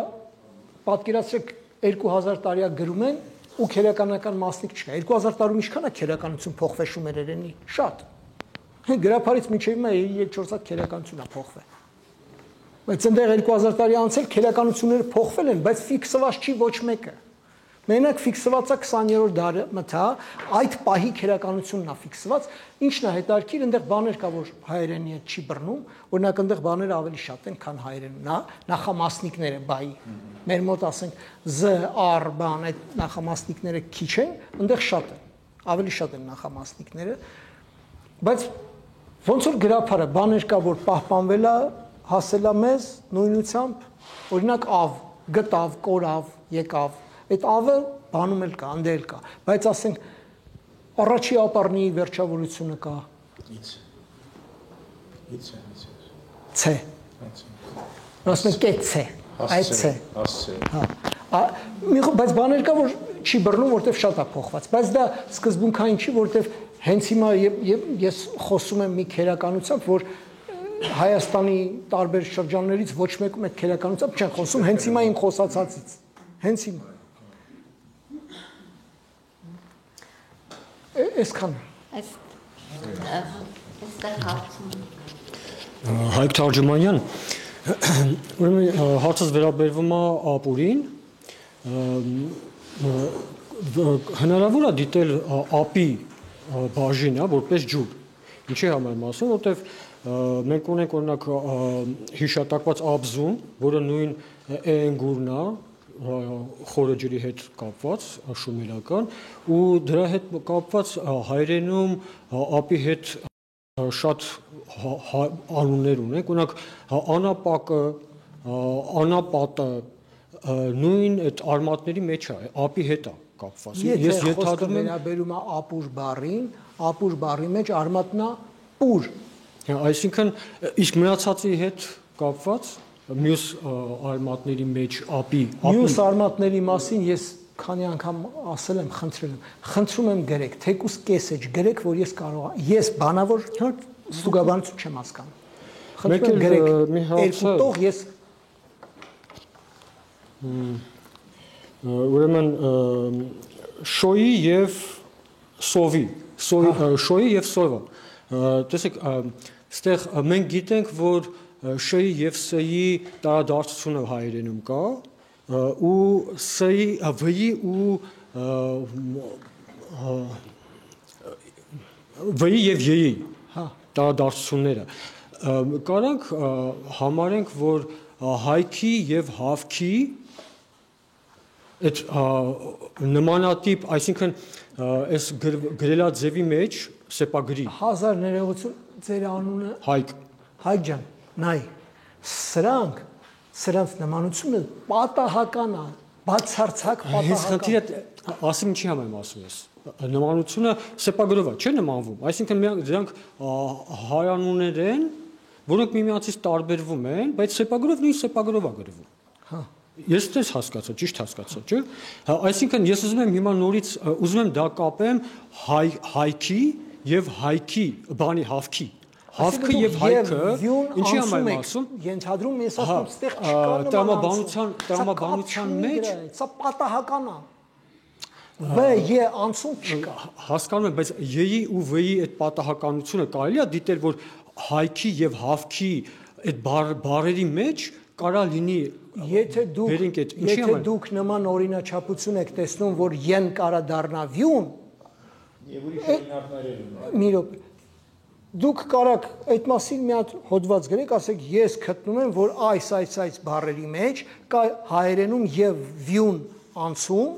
պատկերացրեք 2000 տարիա գրում են ու քերականական մասնիկ չկա։ 2000 տարում ինչքան է քերականություն փոխվել շումերերենի։ Շատ։ Գրափարից մինչև հիմա 3-4 հատ քերականություն է փոխվել։ Բայց այնտեղ 2000 տարի անցել քերականությունները փոխվել են, բայց ֆիքսված չի ոչ մեկը։ Մենակ ֆիքսված է 20-րդ դարը մթա, այդ պահի քերականությունն է ֆիքսված, ինչն է հետաքրքիր, այնտեղ բաներ կա, որ հայերենի հետ չի բռնում, օրինակ այնտեղ բաները ավելի շատ են, քան հայերենն է, նախամասնիկները բայի։ Մեր մոտ ասենք զ, ար, բան, այդ նախամասնիկները քիչ են, այնտեղ շատ են, ավելի շատ են նախամասնիկները, բայց ոնց որ գրափարը բաներ կա, որ պահպանվել է, հասել է մեզ նույնությամբ, օրինակ ավ, գտավ, կորավ, եկավ, այդ ավը բանում էլ կա, անդել կա, բայց ասենք առաջի ապառնի վերջավորությունը կա։ Ց։ Ասում են կետ ց, այդ ց։ Հա։ Բայց բաներ կա, որ չի բռնում, որտեվ շատ է փոխված, բայց դա սկզբունքային չի, որտեվ հենց հիմա ես խոսում եմ մի քերականությամբ, որ Հայաստանի տարբեր շրջաններից ոչ մեկում այդ քերականությամբ չեն խոսում, հենց հիմա իմ խոսացածից, հենց հիմա։ Այսքան։ Այստեղ հարցում։ Հայկ Թարջումանյան, ուրեմն հարցս վերաբերվում է ապուրին, հնարավոր է դիտել ապի բաժինը որպես ջուր, ինչի համար եմ ասում, որտեվ մենք ունենք օրինակ հիշատակված աբզուն, որը նույն էնգուրն է, խորը ջրի հետ կապված, շումերական, ու դրա հետ կապված հայերենում ապի հետ շատ անուններ ունենք, օրինակ անապակը, անապատը, նույն այդ արմատների մեջ է, ապի հետ է կապված։ Ես խոսքը վերաբերում է ապուր բառի մեջ արմատնա պուր։ Այսինքն իսկ մնացածի հետ կապված մյուս արմատների մեջ ապի մյուս արմատների մասին ես քանի անգամ ասել եմ, խնդրում եմ գրեք, թեկուս կեսեջ գրեք, որ ես կարող ես բանավոր ստուգաբանություն չեմ հասկանում։ Խնդրում եմ գրեք, երկու տող ես ուրեմն շոյի եւ սովի, շոյի եւ սովը։ Տեսեք, այստեղ մենք գիտենք, որ շ-ի եւ ս-ի տարադարձությունը հայերենում կա ու ս-ի v-ի ու v-ի եւ ե-ի տարադարձությունները կարանք համարենք, որ հայքի եւ հավքի այդ նմանատիպ, այսինքն այս գրելաձևի մեջ սեպագրի հազար ներողություն ձեր անունը Հայկ ջան նայ սրանց նմանությունը պատահական է բացարձակ պատահական հենց խնդիրը ասեմ ինչի համար եմ ասում ես նմանությունը սեպագրով է չէ նմանվում այսինքն դրանք հայանուններ են որոնք միմյանցից տարբերվում են բայց սեպագրով նույն սեպագրով է գրվում հա Ես դες հասկացա, ճիշտ հասկացա, չէ՞։ Այսինքն ես ուզում եմ հիմա նորից ուզում եմ դա կապեմ հայքի եւ հայքի բանի հավքի։ Հավքը եւ հայքը ինչի համար եմ ասում։ Ենթադրում ես ասում, այստեղ չկա տրամաբանության մեջ սա պատահական է։ Վ անցում չկա։ Հասկանում եմ, բայց ե-ի ու վ-ի այդ պատահականությունը կարելի է դիտել, որ հայքի եւ հավքի այդ բառերի մեջ կարա լինի Եթե դուք նման օրինաչափություն եք տեսնում, որ են կարա դառնա վյուն, եւ ուրիշ օրինակներ դուք կարաք այդ մասին մի հատ հոդված գրեք, ասեք ես գտնում եմ, որ այս բառերի մեջ կա հայերենում եւ վյուն անցում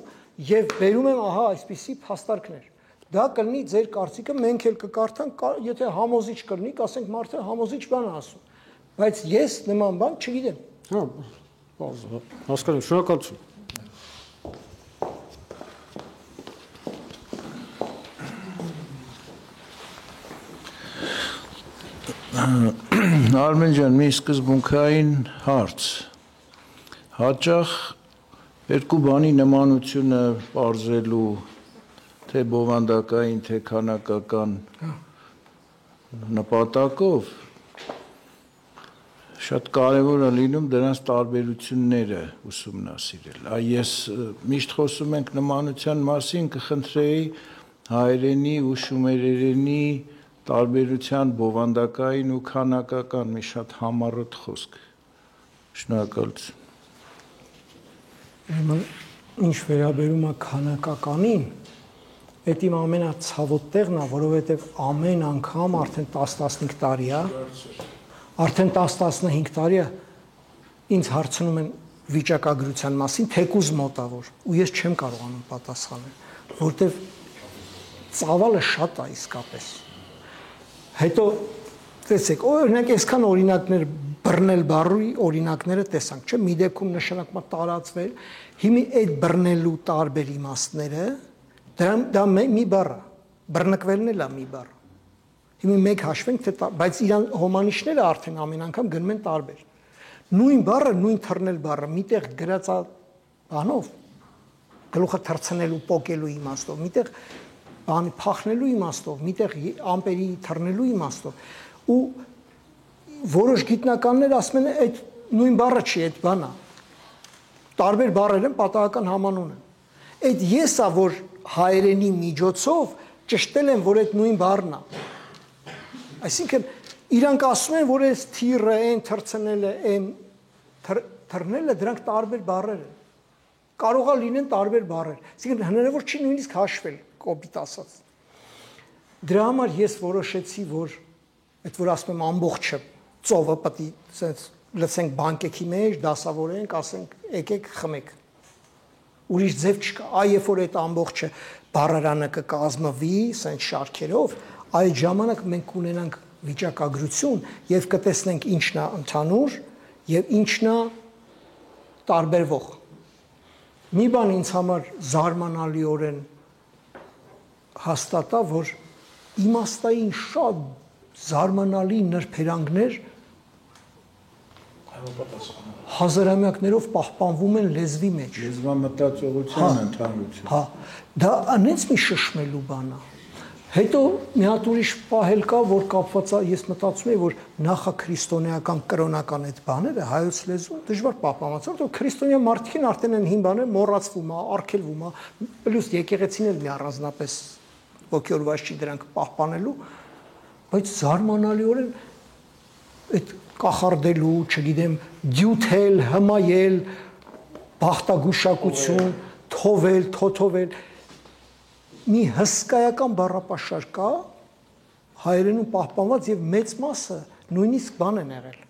եւ բերում եմ ահա այսպիսի փաստարկներ։ Դա կլինի ձեր կարծիքը, մենք էլ կկարդանք, եթե համոզիչ կլինի, կասենք մարդը համոզիչ բան է ասում։ Բայց ես նման բան չգիտեմ։ Հա, հասկանում, շնորհակալություն։ Արմեն ջան, մի սկզբունքային հարց։ Հաճախ երկու բանի նմանությունը պարզելու թե բովանդակային, թե քանակական նպատակով շատ կարևոր է լինում դրանց տարբերությունները ուսումնասիրել։ Ես միշտ խոսում ենք նմանության մասին, կխնդրեի հայերենի ու շումերերենի տարբերության բովանդակային ու քանակական մի շատ համառոտ խոսք։ Շնորհակալություն։ Ինչ վերաբերում է քանակականին, այդ իմ ամենացավոտ տեղն է, որովհետև ամեն անգամ արդեն 10-15 տարի է, արդեն 10-15 տարի է ինձ հարցնում են վիճակագրության մասին, թեկուզ մոտավոր, ու ես չեմ կարողանում պատասխանել, որովհետև ծավալը շատ է իսկապես։ Հետո տեսեք, օրինակ այսքան օրինակներ բռնել բառի օրինակները տեսանք, չէ՞, մի դեպքում նշանակում է տարածվել, հիմա այդ բռնելու տարբեր իմաստները, դա մի բառ է, բռնկվելն էլ է մի բառ։ Հիմա մեկ հաշվենք, թե բայց իրան հոմանիշները արդեն ամեն անգամ գնում են տարբեր։ Նույն բառը, նույն թռնել բառը, միտեղ գրած է բանով, գլուխը թռցնելու, պոկելու իմաստով, միտեղ բանի փախնելու իմաստով, միտեղ ամպերի թռնելու իմաստով, ու որոշ գիտնականներ ասում են այդ նույն բառը չի, այդ բանա։ Տարբեր բառեր են, պատահական համանուն են։ Այդ եսա, որ հայերենի միջոցով ճշտել են, որ այդ նույն բառն է։ Այսինքն իրանք ասում են, որ այս թիրը, այն թռցնելը, այն թռնելը դրանք տարբեր բառեր են։ Կարող է լինեն տարբեր բառեր։ Այսինքն հնարավոր չի նույնիսկ հաշվել, կոպիտ ասած։ Դրա համար ես որոշեցի, որ այդ որ ասում եմ ամբողջը ծովը պետք է sense լցենք բանկեքի մեջ, դասավորենք, ասենք եկեք խմեք։ Ուրիշ ձև չկա։ Երբ որ այդ ամբողջը բառարանը կկազմվի, sense շարքերով, այդ ժամանակ մենք կունենանք վիճակագրություն եւ կտեսնենք ինչն է ընդհանուր եւ ինչն է տարբերվող։ Մի բան ինձ համար զարմանալիորեն հաստատա, որ իմաստային շատ զարմանալի նրբերանգներ հազարամյակներով պահպանվում են լեզվի մեջ։ Լեզվամտածողության ընդհանրություն։ Հա, դա անենց մի շշմելու բան է։ Հետո մի հատ ուրիշ պահել կա, որ կապված է, ես մտածում եմ, որ նախաքրիստոնեական կրոնական այդ բաները հայոց լեզուն դժվար պահպանված է, որտեղ քրիստոնյա մարդիկին արդեն են հին բաներ մոռացվում է, արգելվում է, պլյուս եկեղեցին էլ մի առանձնապես ոգևորված չի դրանք պահպանելու, բայց զարմանալիորեն այդ կախարդելու, չգիտեմ, դյութել, հմայել, բախտագուշակություն, թովել, թոթովել, մի հսկայական բառապաշար կա, հայերենում պահպանված եւ մեծ մասը նույնիսկ բան են եղել։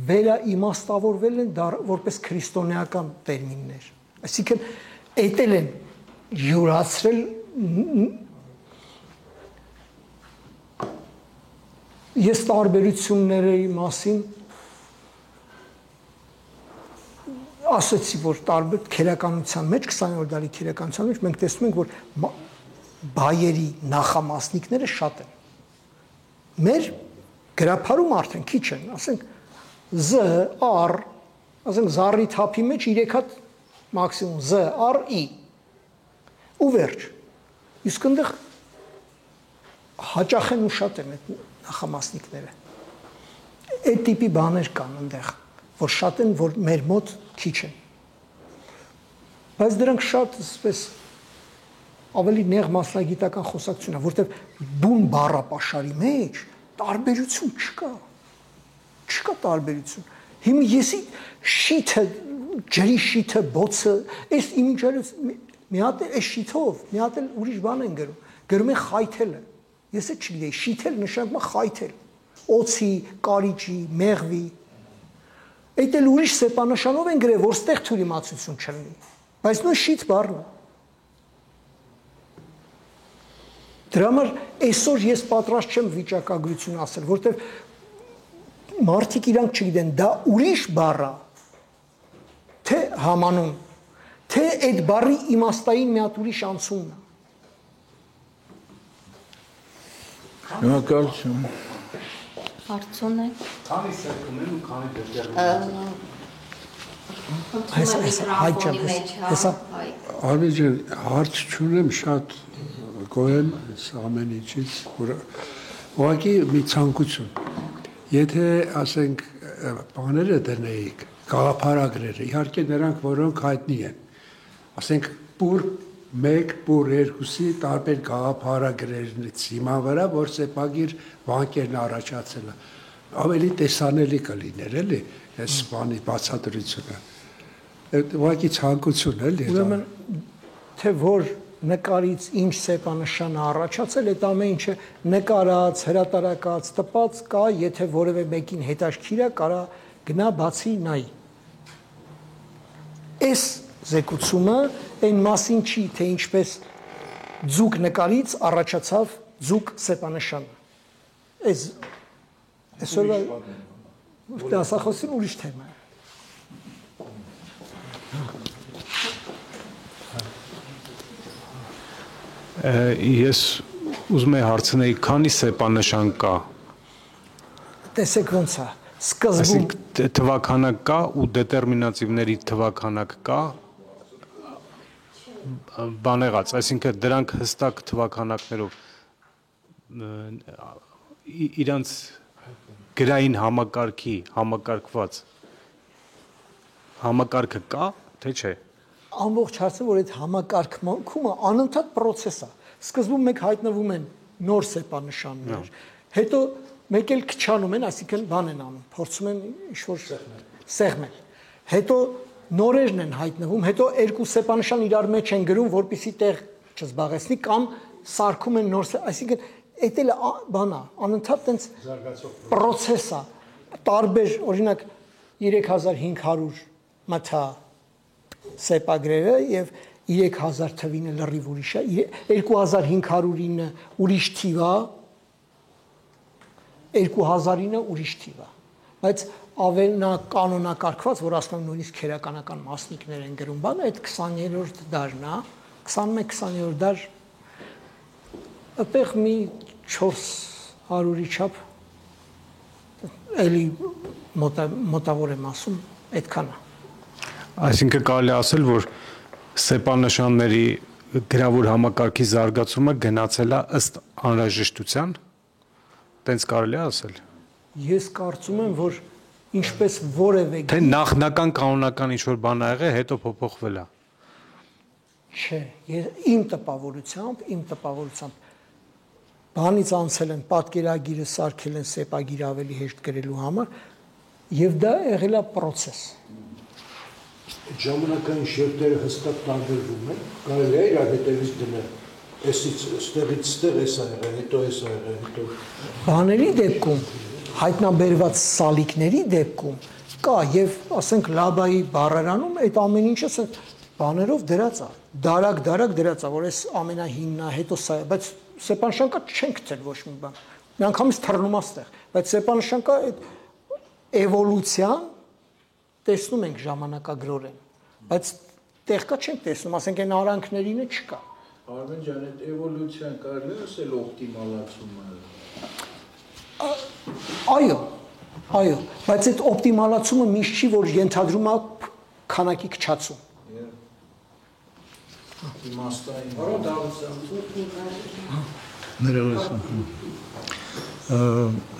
Վերաիմաստավորվել են որպես քրիստոնեական տերմիններ։ Այսինքն էտել են յուրացրել ես տարբերությունների մասին ասացի, որ տարբեր քերականության մեջ 20-րդ դարի քերականության մեջ մենք տեսնում ենք, որ բայերի նախամասնիկները շատ են։ Մեր գրափարում արդեն քիչ են, ասենք զ, ար, ասենք զառի թափի մեջ 3 հատ մաքսիմում Z, R, I ու վերջ։ Իսկ այնտեղ հաճախ են ու շատ են այդ նախամասնիկները։ Այդ տիպի բաներ կան այնտեղ, որ շատ են, որ մեր մոտ քիչ են։ Բայց դրանք շատ այսպես ավելի նեղ մասնագիտական խոսակցություն է, որտեղ բուն բառապաշարի մեջ տարբերություն չկա։ Չկա տարբերություն։ Հիմա եսի շիթը, ջրի շիթը, բոցը, այս իմիջիայլոց մի հատ այս շիթով, մի հատ էլ ուրիշ բան են գրում։ Գրում են խայթելը։ Ես էլ չգիտեի, շիթել նշանակում է խայթել։ Օծի, կարիճի, մեղվի։ Այդ էլ ուրիշ սեպանշանով են գրել, որ ստեղ թյուրիմացություն չլինի։ Բայց նույն շիթ բառն է։ Դրա համար այսօր ես պատրաստ չեմ վիճակագրություն ասել, որտեղ մարդիկ իրանք չգիտեն, դա ուրիշ բառ է, թե համանուն, թե այդ բառի իմաստային մի հատ ուրիշ անցումն է։ Շնորհակալություն։ Հարցուն է։ Քանի սերկում են ու քանի դեպքեր։ Արմեն հարց չունեմ, շատ գոհ եմ ամեն ինչից, որ ուղղակի մի ցանկություն։ Եթե ասենք բաները դնեիք, գաղափարագրերը, իհարկե նրանք, որոնք հայտնի են, ասենք պուր 1, պուր 2-ի տարբեր գաղափարագրերից հիման վրա, որ սեպագիր վանկերն առաջացել է, ավելի տեսանելի կլիներ, էլի, այս բանի բացատրությունը։ Ուղղակի ցանկություն էլի։ Ուրեմն թե որ նկարից ինչ սեպանշան առաջացել, այդ ամեն ինչը նկարած, հրատարակած, տպած կա, եթե որևէ մեկին հետաքրքիր է, կարա գնա բացի նայի։ Այս զեկուցումը այն մասին չի, թե ինչպես ձուկ նկարից առաջացավ ձուկ սեպանշանը։ Այսօրվա դասախոսին ուրիշ թեմա է։ Ես ուզում եմ հարցնել, քանի սեպանշան կա։ Տեսեք ոնց է, սկզբում թվականակ կա ու դետերմինատիվների թվականակ կա բանեղած, այսինքն դրանք հստակ թվականակներով իրանց գրային համակարգի համակարգված համակարգը կա, թե չէ։ Ամբողջ հարցը, որ այդ համակարգումը անընդհատ process է։ Սկզբում մեկ հայտնվում են նոր սեպանշաններ, հետո մեկ էլ քչանում են, այսինքն բան են անում, փորձում են ինչ-որ սեղմել։ Հետո նորերն են հայտնվում, հետո երկու սեպանշան իրար մեջ են գրում, որպեսզի տեղ չզբաղեցնի կամ սարքում են նոր, այսինքն այդ էլ բան է, անընդհատ տենց process է։ Տարբեր, օրինակ 3500 մթա սեպագրերը եւ 3000 թվինը լրիվ ուրիշ է, 2509 ուրիշ թիվ է, 2000-ը ուրիշ թիվ է, բայց ավելնա կանոնակարգված, որ ասում եմ նույնիսկ քերականական մասնիկներ են գրում, բանը այդ 20-րդ դարն է, 21-20-րդ դար, այդտեղ մի 400-ի չափ էլի մոտավոր եմ ասում, այդքան է։ Այսինքն կարելի ասել, որ սեպանշանների գրավոր համակարգի զարգացումը գնացել է ըստ անհրաժեշտության, տենց կարելի ասել։ Ես կարծում եմ, որ ինչպես որևէ թե նախնական կանոնական ինչ-որ բան ա եղել, հետո փոփոխվել է։ Չէ, իմ տպավորությամբ բանից անցել են պատկերագիրը սարքել են սեպագիր ավելի հեշտ գրելու համար եւ դա եղել է process։ Ժամանակային շերտերը հստակ տարբերվում են, կարելի է իրար հետևից դնել, էսից ստեղից ստեղ էս ա եղել, հետո էս ա եղել, հետո Բաների դեպքում, հայտնաբերված սալիկների դեպքում կա եւ ասենք լաբայի բառարանում այդ ամեն ինչը բաներով դրած է, դարակ դրած է, որ էս ամենահիննա, հետո սա, բայց սեպանշանկա չենք գտել ոչ մի բան։ Միանգամից թռնում է ստեղ, բայց սեպանշանկա այդ էվոլյուցիան տեսնում ենք ժամանակագրորեն, բայց տեղկա չենք տեսնում, ասենք այն արանքներինը չկա։ Արմեն ջան, այդ էվոլյուցիան կարելի է ասել օպտիմալացումը։ Այո, Այո, բայց այդ օպտիմալացումը միշտ չի, որ ենթադրում է քանակի քչացում։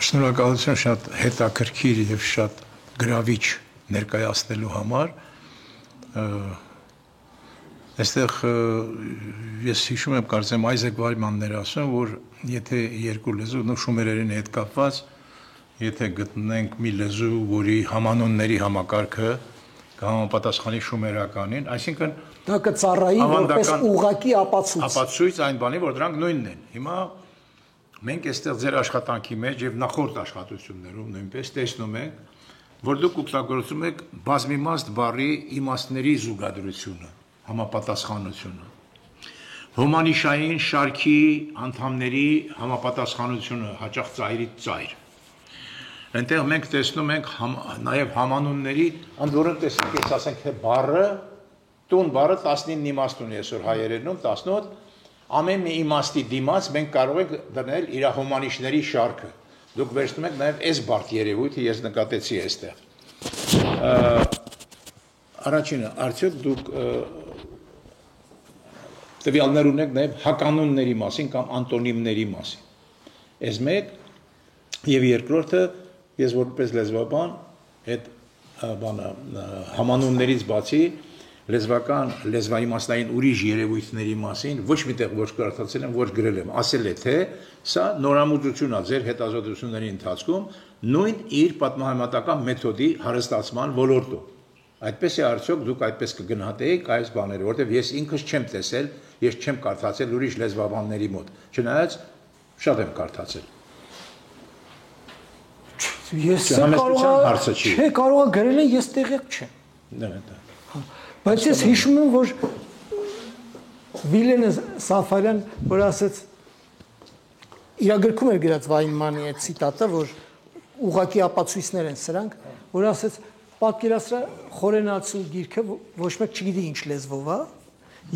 Շնորհակալություն շատ հետաքրքիր եւ շատ գրավիչ ներկայացնելու համար։ Այստեղ ես հիշում եմ, կարծեմ Այզեք Վայմանն էր ասում, որ եթե երկու լեզու շումերերին հետ կապված, եթե գտնենք մի լեզու, որի համանունների համակարգը կհամապատասխանի շումերականին, այսինքն դա կծառայի որպես ուղղակի ապացույց։ Ապացույց այն բանի, որ դրանք նույնն են։ Հիմա մենք այստեղ ձեր աշխատանքի մեջ եւ նախորդ աշխատություններում նույնպես տեսնում ենք, որ դուք օգտագործում եք բազմիմաստ բառի իմաստների զուգադրությունը, համապատասխանությունը, հոմանիշային շարքի անդամների համապատասխանությունը, հաճախ ծայրից ծայր։ Այնտեղ մենք տեսնում ենք նաև համանունների, ընդ որում տեսեք, ես ասենք թե բառը, տուն բառը 19 իմաստ ունի այսօր հայերենում, 18, ամեն մի իմաստի դիմաց մենք կարող ենք դնել իր հոմանիշների շարքը։ Դուք վերցնում եք նաև այս բարդ երևույթը, ես նկատեցի այստեղ։ Առաջինը, արդյոք դուք տվյալներ ունեք նաև հականունների մասին կամ անտոնիմների մասին։ Այս մեկ եւ երկրորդը, ես որպես լեզվաբան այդ բանը համանուններից բացի լեզվական լեզվաիմաստային ուրիշ երևույթների մասին ոչ միտեղ ոչ կարդացել եմ, ոչ գրել եմ, ասել է թե սա նորամուծություն է ձեր հետազոտությունների ընթացքում նույն իր պատմահայմատական մեթոդի հարստացման ոլորտում։ Այդպես է արդյոք դուք այդպես կգնահատեիք այս բաները, որտեղ ես ինքս չեմ տեսել, ես չեմ կարդացել ուրիշ լեզվաբանների մոտ, չնայած շատ եմ կարդացել։ Ես կարող եմ գրել եմ, ես տեղյակ չեմ։ Բայց ես հիշում եմ, որ Վիլենը Սաֆարյան, որ ասեց, իր գրքում էր գրած Վայնմանի այդ ցիտատը, որ ուղղակի ապացույցներ են սրանք, որ ասեց, պատկերացրա խորենացու գիրքը ոչ մեկ չգիտի ինչ լեզվով է,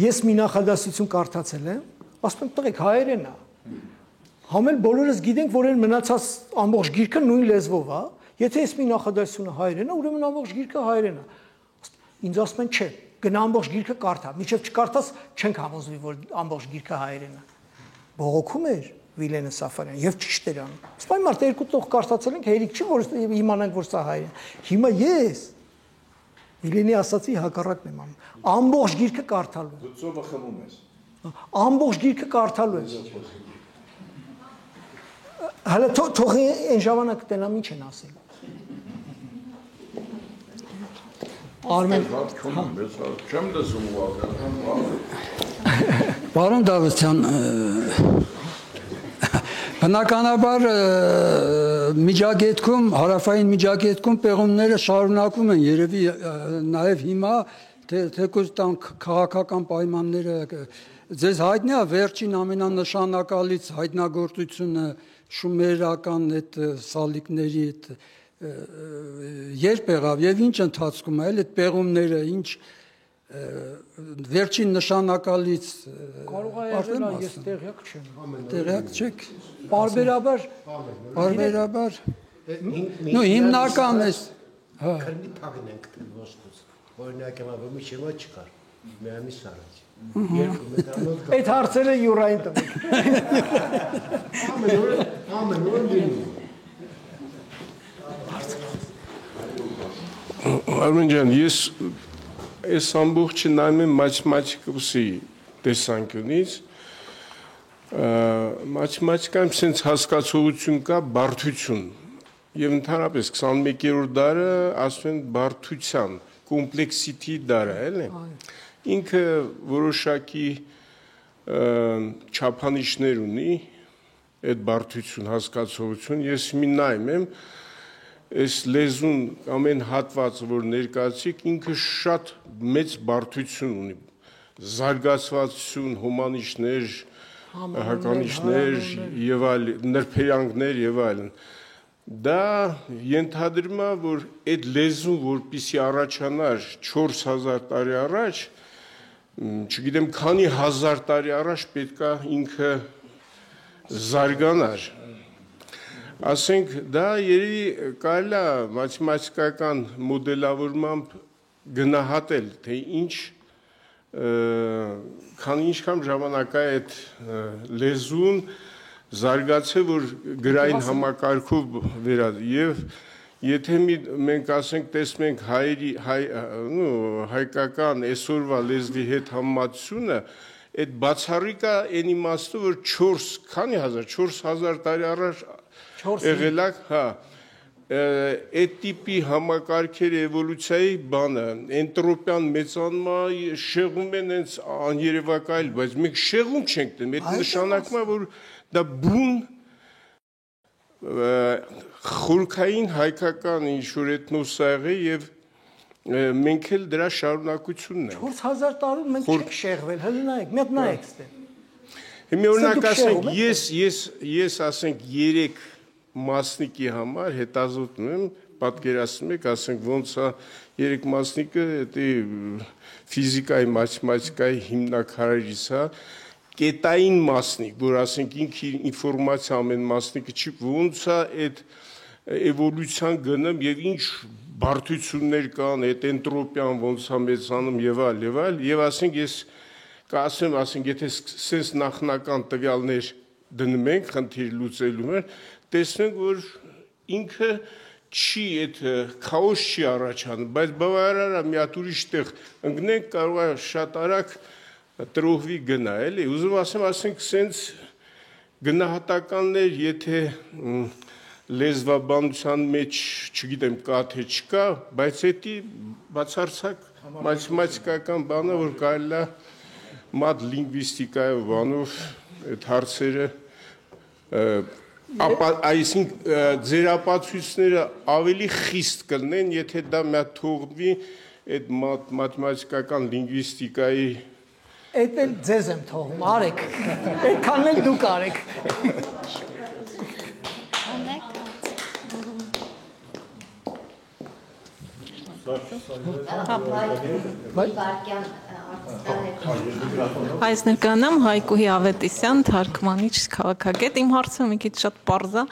ես մի նախադասություն կարդացել եմ, ասում եմ, տղեկ հայերեն է։ Համել բոլորս գիտենք, որ այն մնացած ամբողջ գիրքը նույն լեզվով է, եթե ես մի նախադասությունը հայերեն է, ուրեմն ամբողջ գիրքը հայերեն է։ Ինձ ասում են, չէ, գնա ամբողջ գիրքը կարդա, մինչև չկարդաս չենք համոզվի, որ ամբողջ գիրքը հայերեն է։ Բողոքում էր Վիլենը Սաֆարյան եւ ճիշտ էր անում։ Սպայն մարդ երկու տող կարդացել ենք, հերիք չի, որ իմանանք, որ սա հայերեն։ Հիմա ես Վիլենի ասացի հակառակն եմ անում։ Ամբողջ գիրքը կարդալու եմ։ Դու ծովը խմում ես։ Ամբողջ գիրքը կարդալու ես։ Հələ թող այն ժամանակ տենամ ինչ են ասել։ Արմեն չեմ լսում Պարոն Դավթյան, բնականաբար միջագետքում, հարավային միջագետքում պեղումները շարունակվում են, երևի նաև հիմա, թեկուզ տան քաղաքական պայմանները, ձեզ հայտնի է վերջին ամենանշանակալից հայտնագործությունը շումերական այդ սալիկների այդ երբ եղավ եւ ինչ ընթացքում է, այդ պեղումները ինչ վերջին նշանակալից կարող է եղել, ես տեղյակ չեմ։ Տեղյակ չեք։ Բարբերաբար նո հիմնական է։ Հա։ Քրնի թաղին ենք տել ոսկուց։ Օրինակ եղավ մի չեմա չկար։ Մի ամիս առաջ։ Այդ հարցերը յուրային տվեք։ Ամեն օր լինում։ Արմեն ջան, ես այս ամբողջը նայում եմ մաթեմատիկոսի տեսանկյունից, մաթեմատիկայում sense հասկացողություն կա բարդություն, եւ ընդհանրապես 21-րդ դարը ասում են բարդության, կոմպլեքսիթի դարը, էլի։ Ինքը որոշակի չափանիշներ ունի, այդ բարդություն, հասկացողություն, ես մի նայում եմ, այս լեզուն ամեն հատվածը, որ ներկայացիք, ինքը շատ մեծ բարդություն ունի, զարգացվածություն, հոմանիշներ, հականիշներ եւ այլ նրբերանգներ եւ այլն։ Դա ենթադրում է, որ այդ լեզուն, որպեսզի առաջանար 4000 տարի առաջ, չգիտեմ քանի հազար տարի առաջ պետք է ինքը զարգանար։ ասենք դա երևի կարելի է մաթեմատիկական մոդելավորմամբ գնահատել, թե ինչքան ժամանակ է այդ լեզուն զարգացել, որ գրային համակարգով եւ եթե մենք ասենք տեսնենք հայկական այսօրվա լեզվի հետ համեմատությունը, այդ բացառիկ է այն իմաստով, որ 4000 տարի առաջ եղել է, հա, այդ տիպի համակարգերի էվոլյուցիայի բանը, էնտրոպիան մեծանումա շեղում են հենց աներևակայել, բայց մենք շեղում չենք դեմ, այդ նշանակում է, որ դա բուն խորքային հայկական ինչ-որ էթնոսայղ է եւ մենք էլ դրա շարունակությունն ենք։ 4000 տարում մենք չենք շեղվել, հələ նայեք, մի հատ նայեք ստե։ Հիմա օրինակ ասենք, ես ասենք 3 մասնիկի համար հետազոտում եմ, պատկերացնում եք, ասենք ոնց է 3 մասնիկը, դա ֆիզիկայի, մաթեմատիկայի հիմնակարերից է, կետային մասնիկ, որ ասենք ինքը ինֆորմացիա ամեն մասնիկը չի, ոնց է այդ էվոլյուցիան գնում եւ ինչ բարդություններ կան, այդ էնտրոպիան ոնց է մեծանում եւ այլ, եւ ասենք ես կասեմ, ասենք եթե sense նախնական տվյալներ դնում ենք խնդիր լուծելու համար, տեսնենք որ ինքը չի այդ քաոս չի առաջանում, բայց բավարար է մի հատ ուրիշ տեղ ընկնենք, կարող է շատ արագ տրոհվի գնա, էլի, ուզում ասեմ, ասենք sense գնահատականներ, եթե լեզվաբանության մեջ, չգիտեմ, կա թե չկա, բայց էդի բացարձակ մաթեմատիկական բանը, որ կարելի է մատ լինգվիստիկայով բանով այդ հարցերը այսինքն ձեր ապացույցները ավելի խիստ կլինեն, եթե դա մի հատ թողնվի այդ մաթեմատիկական լինգվիստիկայի Այդ էլ ձեզ եմ թողում, արեք, այդքանն էլ դուք արեք։ Այս ներկանամ Հայկուհի Ավետիսյան, թարգմանիչ, քաղաքագետ, իմ հարցը մի քիչ շատ պարզ է,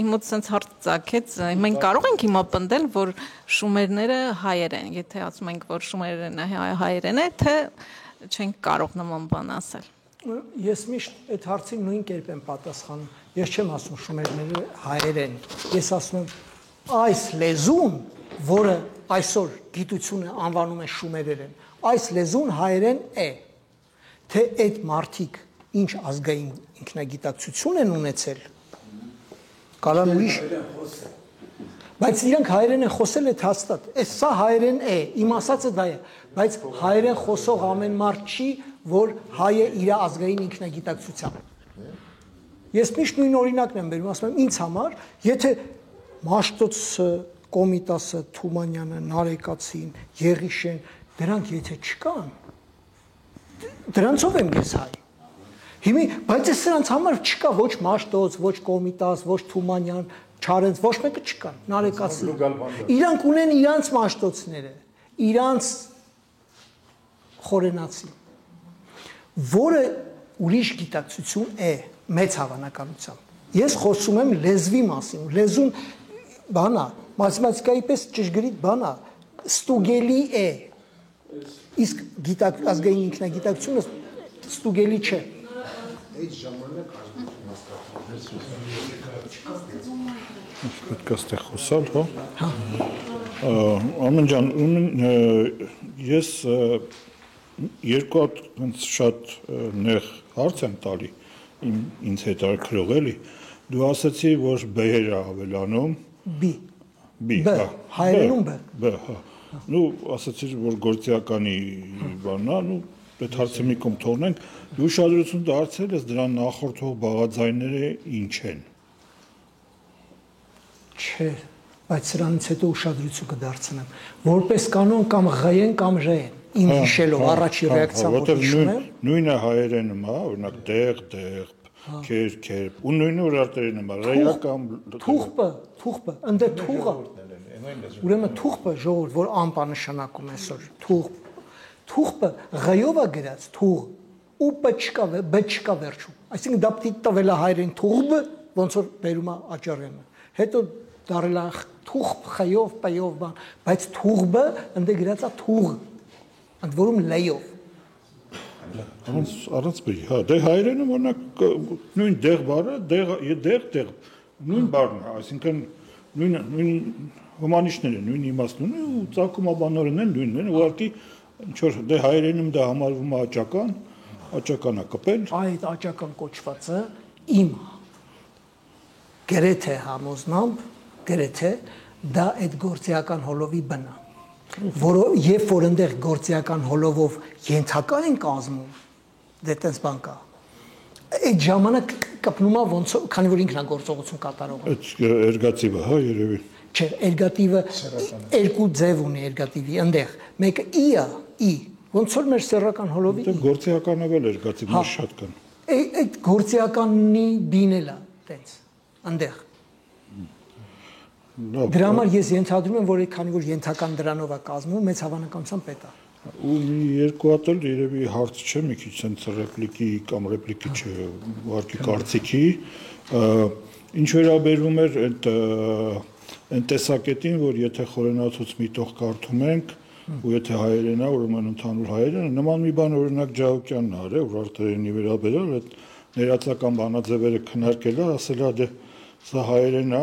իմ մոտ sense հարց ծագեց, մենք կարող ենք հիմա պնդել, որ շումերները հայեր են, եթե ասում ենք, որ շումերները հայերեն է, թե չենք կարող նման բան ասել։ Ես միշտ այդ հարցին նույն կերպ եմ պատասխանում։ Ես չեմ ասում շումերները հայեր են։ Ես ասում եմ այս լեզուն, որը այսօր գիտությունը անվանում է շումերերեն, այս լեզուն հայերեն է։ Թե այդ մարդիկ ինչ ազգային ինքնագիտակցություն են ունեցել, կարան ուրիշ, բայց իրանք հայերեն են խոսել այդ հաստատ, սա հայերեն է, իմ ասածը դա է, բայց հայերեն խոսող ամեն մարդ չի, որ հայ է իր ազգային ինքնագիտակցությամբ։ Ես միշտ նույն օրինակն եմ բերում, ասում եմ ինձ համար, եթե Մաշտոցը, Կոմիտասը, Թումանյանը, Նարեկացին, Եղիշեն, դրանք եթե չկան, դրանցով եմ ես հայ։ Հիմա, բայց ես սրանց համար չկա ոչ Մաշտոց, ոչ Կոմիտաս, ոչ Թումանյան, Չարենց, ոչ մեկը չկան, Նարեկացին։ Իրանք ունեն իրանց Մաշտոցները, իրանց խորենացի, որը ուրիշ գիտակցություն է մեծ հավանականությամբ։ Ես խոսում եմ լեզվի մասին, լեզուն բան է, մաթեմատիկայի պես ճշգրիտ բան է, ստուգելի է, իսկ ազգային ինքնագիտակցությունը ստուգելի չէ։ Այդ ժամանակ պետք է ստեղ խոսալ, հա։ Ամեն ջան, ես երկու հատ շատ նեղ հարց եմ տալի ինձ հետ արքրող էլի։ Դու ասացի, որ B-եր է ավելանում։ B, հա։ Հայերենում B։ Հա։ Նու ասացիր, որ գործիականի բանն է, նու այդ հարցը մի կողմ թողնենք։ Դու ուշադրություն դարձել ես դրան նախորդող բաղաձայները ինչ են։ Չէ, բայց սրանից հետո ուշադրություն կդարձնեմ, որպես կանոն կամ ղ-են կամ ր-են, իմ հիշելով առաջի ռեակցիան հիշում եմ։ Նույնը հայերենում է, օրինակ դեղ, քեր, ու նույնը ուրարտերենում է, ռեա կամ թուղպը, ընդ թուղը։ Ուրեմն թուղպը ժողովուրդ, որ ամպա նշանակում է այսօր, թուղպը ղ-ով է գրած, թուղ, ու բ չկա վերջում։ Այսինքն դա պիտի տվել է հայերեն թուղբ, ոնց որ բերում է աճառյանը։ Հետո դարել է թուղբ խյով պայով բան, բայց թուղբը ընդ գրած է թուղ, ընդ որում լեյով։ Առանց բերի, հա, դե հայերենը օրինակ նույն դեղ բառը, դեղ, նույն բառն է, այսինքն նույն հոմանիշները, նույն իմաստն ունի ու ծագումաբանորեն են նույնն են, ուղղակի ինչ որ դե հայերենում դա համարվում է աճական է կպել։ Այդ աճական կոչվածը իմ գրեթե համոզմամբ, գրեթե դա այդ գործիական հոլովի բնա, որը երբ որ այնտեղ գործիական հոլովով ենթակա են կազմում, դե տես բան կա։ Այդ ժամանակ կպնում է ոնց, քանի որ ինքն է գործողություն կատարողը։ Այդ էրգատիվը, հա, երևի։ Չէ, էրգատիվը երկու ձև ունի էրգատիվի, այնտեղ մեկը ի, ոնց որ մեր սեռական հոլովի։ Դե գործիականավել էրգատիվներ շատ կան։ Այդ գործիականի բինել է, տենց, այնտեղ։ Դրա համար ես ենթադրում եմ, որ քանի որ ենթական դրանով է կազմում, մեծ հավանականությամբ պետք է։ Ու մի երկու հատ էլ երևի հարց չէ, մի քիչ sense ռեպլիկի կամ ռեպլիկի չէ, ուղղակի կարծիքի, ինչ վերաբերում էր այն տեսակետին, որ եթե խորենացուց միտող կարդում ենք, ու եթե հայերեն է, ուրեմն ընդհանուր հայերեն, նման մի բան օրինակ Ջահոկյանն արել, Ուրարտերենի վերաբերյալ այդ ներածական բանաձևերը քննարկել է, ասել է դե սա հայերեն է,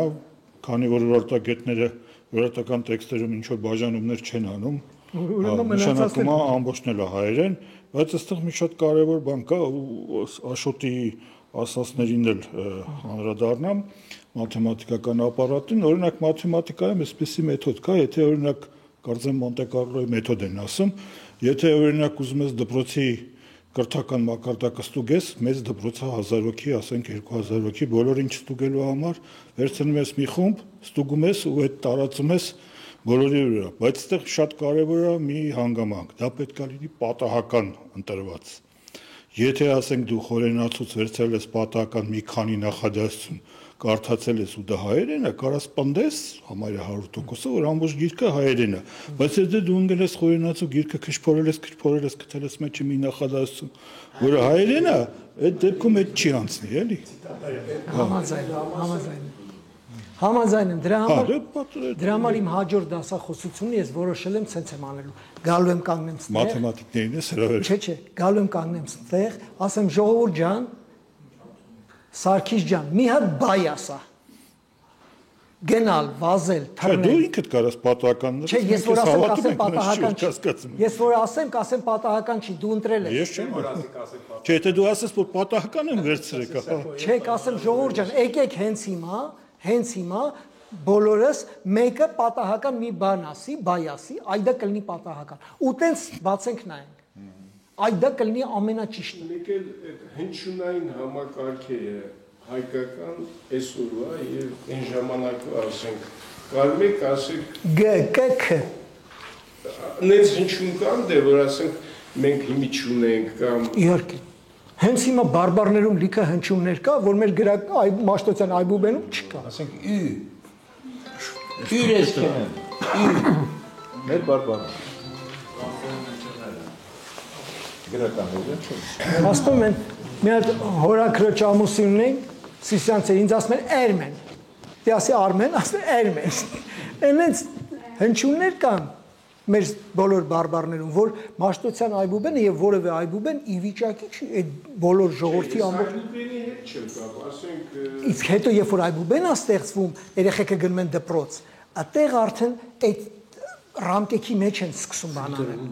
քանի որ ուրարտագետները ուրարտական տեքստերում ինչ որ բաժանումներ չեն անում, նշանակում է ամբողջն էլ է հայերեն, բայց այստեղ մի շատ կարևոր բան կա ու Աշոտի ասածներին էլ անդրադառնամ մաթեմատիկական ապարատին, օրինակ մաթեմատիկայում այսպիսի մեթոդ կա, եթե օրինակ կարծեմ Մոնտե Կառլոյի մեթոդ են ասում, եթե օրինակ ուզում ես դպրոցի կրթական մակարդակը ստուգես, մեծ դպրոցը 1000 հոգի, ասենք 2000 հոգի, բոլորին չստուգելու համար վերցնում ես մի խումբ, ստուգում ես ու այդ տարածում ես բոլորի վրա, բայց այդտեղ շատ կարևոր է մի հանգամանք, դա պետք է լինի պատահական ընտրված։ Եթե ասենք դու խորենացուց վերցրել ես պատահական մի քանի նախադասություն, կարդացել ես ու դա հայերեն է, կարաս պնդես համարյա 100%-ը, որ ամբողջ գիրքը հայերեն է, բայց եթե դու ընկել ես խորենացու գիրքը քչփորել ես, գտել ես մեջը մի նախադասություն, որը հայերեն է, այդ դեպքում այդ չի անցնի, էլի։ Համաձայն եմ, դրա համար իմ հաջորդ դասախոսությունը ես որոշել եմ ցենց եմ անելու։ Գալու եմ կանգնեմ ստեղ։ Մաթեմատիկներին ես հրավեր։ Չէ, գալու եմ կանգնեմ ստեղ, ասեմ ժողովուրդ ջան, Սարգիս ջան, մի հատ բայ ասա։ Գնալ, վազել, թռնել։ Դու ինքդ կարաս պատահականներ։ Չէ, ես որ ասեմ պատահական չի։ Ես որ ասեմ պատահական չի, դու ընտրել ես։ Ես չեմ ասի։ Չէ, եթե դու ասես որ պատահական եմ վերցրեք, հա։ Չէ, կասեմ ժողովուրդ ջան, եկեք հենց հիմա բոլորս մեկը պատահական մի բան ասի, բայ ասի, այդա կլինի պատահական։ Ու տենց բացենք նայենք։ Այդա կլինի ամենաճիշտը։ Մեկ էլ հնչյունային համակարգերը հայկական այսօրվա եւ այն ժամանակվա ասենք կարում եք ասեք ԳԿ նենց հնչյուն կան դե որ ասենք մենք հիմի չունենք կամ իհարկե հենց հիմա բարբարներում լիքը հնչյուններ կա որ մեր գրակ Մաշտոցյան այբուբենում չկա ասենք յուրես կան մեր բարբարը Ասում են, մի հատ հորաքրոջ ամուսինն էին, Սիսյանցը ինձ ասում են Էրմեն, դե ասի Արմեն, ասում են Էրմեն, այնենց հնչյուններ կան մեր բոլոր բարբարներում, որ Մաշտոցյան այբուբենը և որևէ այբուբեն ի վիճակի չի այդ բոլոր ժողովրդի ամբողջ այբուբենի հետ չեմ կապ, ասենք իսկ հետո երբ որ այբուբեն է ստեղծվում, երեխեքը գնում են դպրոց, այդտեղ արդեն այդ ռամկեքի մեջ են սկսում բան անել,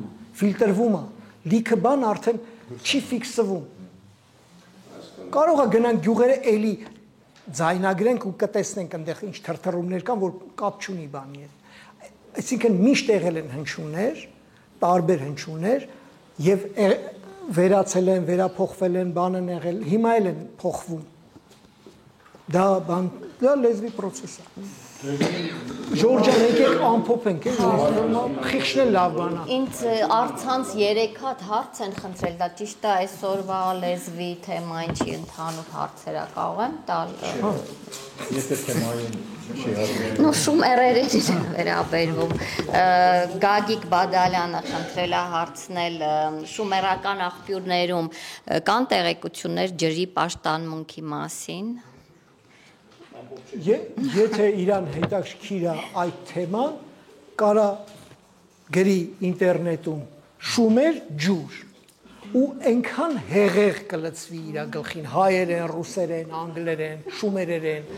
ֆիլտրվում է լիքը բան արդեն չի ֆիքսվում։ Կարող է գնանք գյուղերը էլի ձայնագրենք ու կտեսնենք այնտեղ ինչ թրթռումներ կան, որ կապ չունի բանի հետ։ Այսինքն միշտ եղել են հնչյուններ, տարբեր հնչյուններ եւ վերացել են, վերափոխվել են, բան են եղել, հիմա էլ են փոխվում։ Դա լեզվի process է։ Ժորժան եկեք ամփոփենք, խիղճն էլ լավ բան է։ Ինձ առցանց 3 հատ հարց են խնդրել, դա ճիշտ է այսօրվա լեզվի թեմային չի ընդհանուր հարցերը կարող եմ տալ։ Եթե թեմային չի հարցեր։ Նո շումերերին վերաբերվում։ Գագիկ Բադալյանը խնդրել է հարցնել շումերական աղբյուրներում կան տեղեկություններ ջրի պաշտամունքի մասին։ եթե իրան հետաքրքիր է այդ թեման, կարա գրի ինտերնետում շումեր ջուր ու այնքան հեղեղ կլցվի իր գլխին հայերեն, ռուսերեն, անգլերեն, շումերերեն,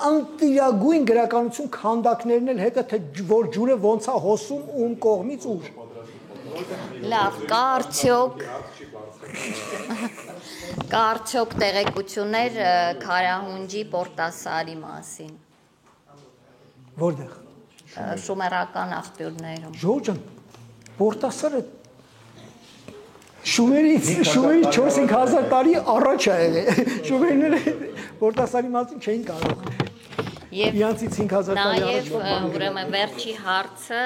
անտիրագույն գրականություն քանդակներն էլ հետը թե որ ջուրը ոնց է հոսում ում կողմից ուր։ Լավ, կա արդյոք տեղեկություններ Քարահունջի Պորտասարի մասին։ Որտեղ։ Շումերական աղբյուրներում։ Ժողովուրդ, Պորտասարը Շումերի 4-5 տարի առաջ է եղել։ Շումերները Պորտասարի մասին չէին կարող։ Իրանցից 5000 տարի առաջ։ Նաև ուրեմն վերջի հարցը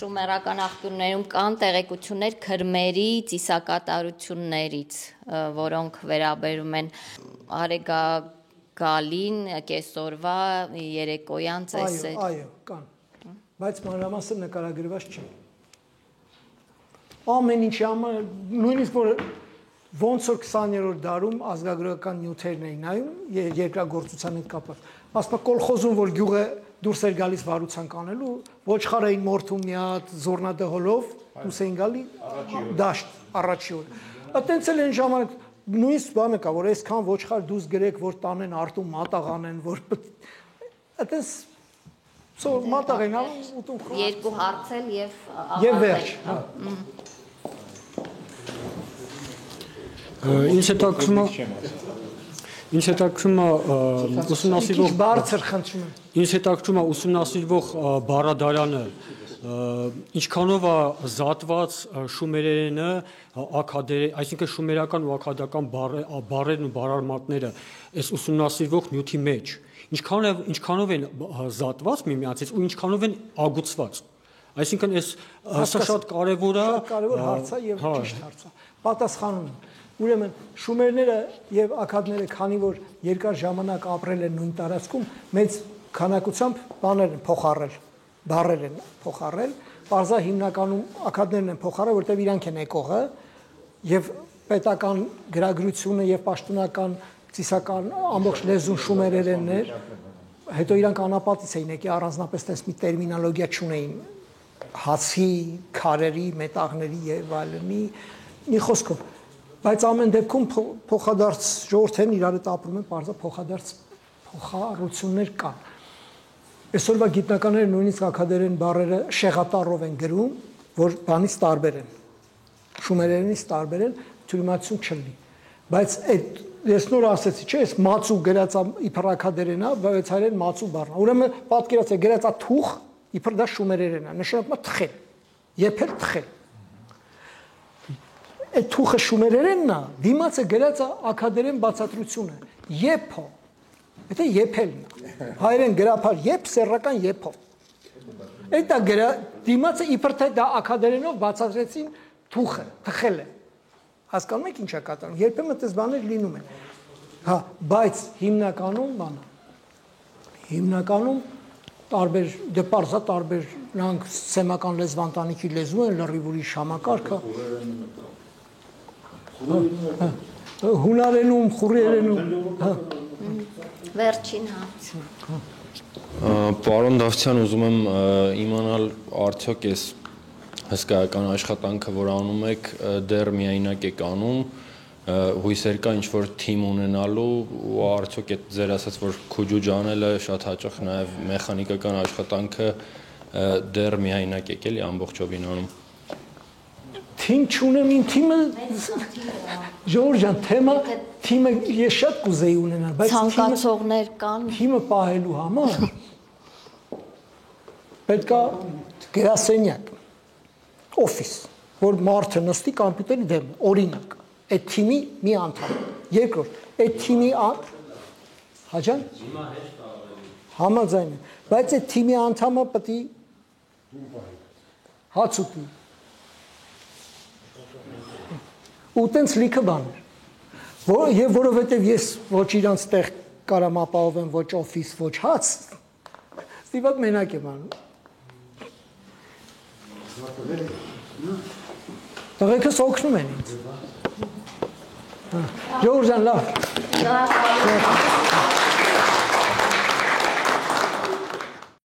շումերական աղբյուրներում կան տեղեկություններ քրմերի ծիսակատարություններից, որոնք վերաբերում են արեգակալին, կեսօրվա, երեկոյան ծեսեր։ Այո, կան։ Բայց մանրամասը նկարագրված չէ։ Ամեն ինչի համար նույնիսկ որ ոնց որ 20-րդ դարում ազգագրական նյութերն էին նայում երկրագործության հետ կապված։ Ասպա կոլխոզում որ գյուղը դուրս էր գալիս վարության կանելու, ոչխար էին մորթում մի հատ զորնադհոլով, դուրս էին գալի դաշտ առաջի օր։ Այտենց էլ այն ժամանակ նույնիսկ բանը կա, որ այսքան ոչխար դուրս գրեք, որ տանեն արտում մատաղ անեն, որ այտենց մատաղ են անում ուտում խոհ։ Երկու հարց էլ եւ վերջ։ Ինչ հետաքրում է ուսումնասիրվող բարձր խնդրում եմ։ Ինչ հետաքրում է ուսումնասիրվող Բարադարյանը ինչքանով է զատված շումերենը այսինքն շումերական ու աքադական բառերն ու բառարմատները այս ուսումնասիրվող նյութի մեջ ինչքանով են զատված միմյանցից ու ինչքանով են ագուցված այսինքն սա շատ կարևոր է կարևոր հարց է եւ ճիշտ հարց է պատասխանում եմ ուրեմն շումերները եւ աքադները քանի որ երկար ժամանակ ապրել են նույն տարածքում մեծ քանակությամբ բաներ են փոխառել բառեր են փոխառել բարձա հիմնականում աքադներն են փոխառել որտեղ իրանք են եկողը եւ պետական գրագրությունը եւ պաշտոնական ծիսական ամբողջ լեզուն շումերերենն էր հետո իրանք անապատից էին եկի առանձնապես տես մի տերմինոլոգիա չունեին հացի քարերի մետաղների եւ այլնի մի խոսքով բայց ամեն դեպքում փոխադարձ ժողովրդեն իրար հետ ապրում են բարձա փոխադարձ փոխառություններ կան այսօրվա գիտնականները նույնիսկ աքադերեն բառերը շեղատառով են գրում որ բանից տարբեր են շումերերենից տարբեր են թյուրիմացություն չլինի բայց այդ ես նոր ասեցի չէ այս մածու գրած իբր աքադերենա բայց հայերեն մածու բառն ուրեմն պատկերացրեք գրած է թուխ իբր դա շումերերեն է նշանակում է թխել եփել թխել այդ թուխը շումերերենն է դիմացը գրած է աքադերեն բացատրությունը եփո Եթե եփելն է հայերեն գրափար եփ սեռական եփով Այդ է դիմացը իբր թե դա աքադերենով բացատրեցին թուխը թխել է հասկանում եք ինչ է կատարում երբեմն այդպես բաներ լինում են հա բայց հիմնականում բանը հիմնականում տարբեր դեպարզա տարբեր նրանք սեմական լեզվանտանիքի լեզու են լրիվ ուրիշ համակարգը հունարենում խուրիերենում հա Վերջին հարց Պարոն Դավթյան ուզում եմ իմանալ արդյոք այս հսկայական աշխատանքը որ անում եք դեռ միայնակ եք անում հույսեր կա ինչ որ թիմ ունենալու ու արդյոք այդ ձեր ասած որ քուջուջ անելը շատ հաճախ նաև մեխանիկական աշխատանքը դեռ միայնակ եք էլի ամբողջովին անում Թիմ չունեմ իմ թիմը Ժորժ ջան թեմա թիմը ես շատ կուզեի ունենալ բայց ցանկացողներ կան թիմը պահելու համար պետք է գրասենյակ օֆիս որ մարդը նստի կոմպյուտերի դեմ օրինակ այդ թիմի մի անդամ երկրորդ այդ թիմի հաջան համաձայն բայց այդ թիմի անդամը պետք է հաց ուտի ու տենց լիքը բաներ եւ որովհետեւ ես ոչ իրանց տեղ կարամ ապահովեմ ոչ օֆիս ոչ հաց ստիպած մենակ եմ անում տղեկս օգնում են ինձ Ժորժան լավ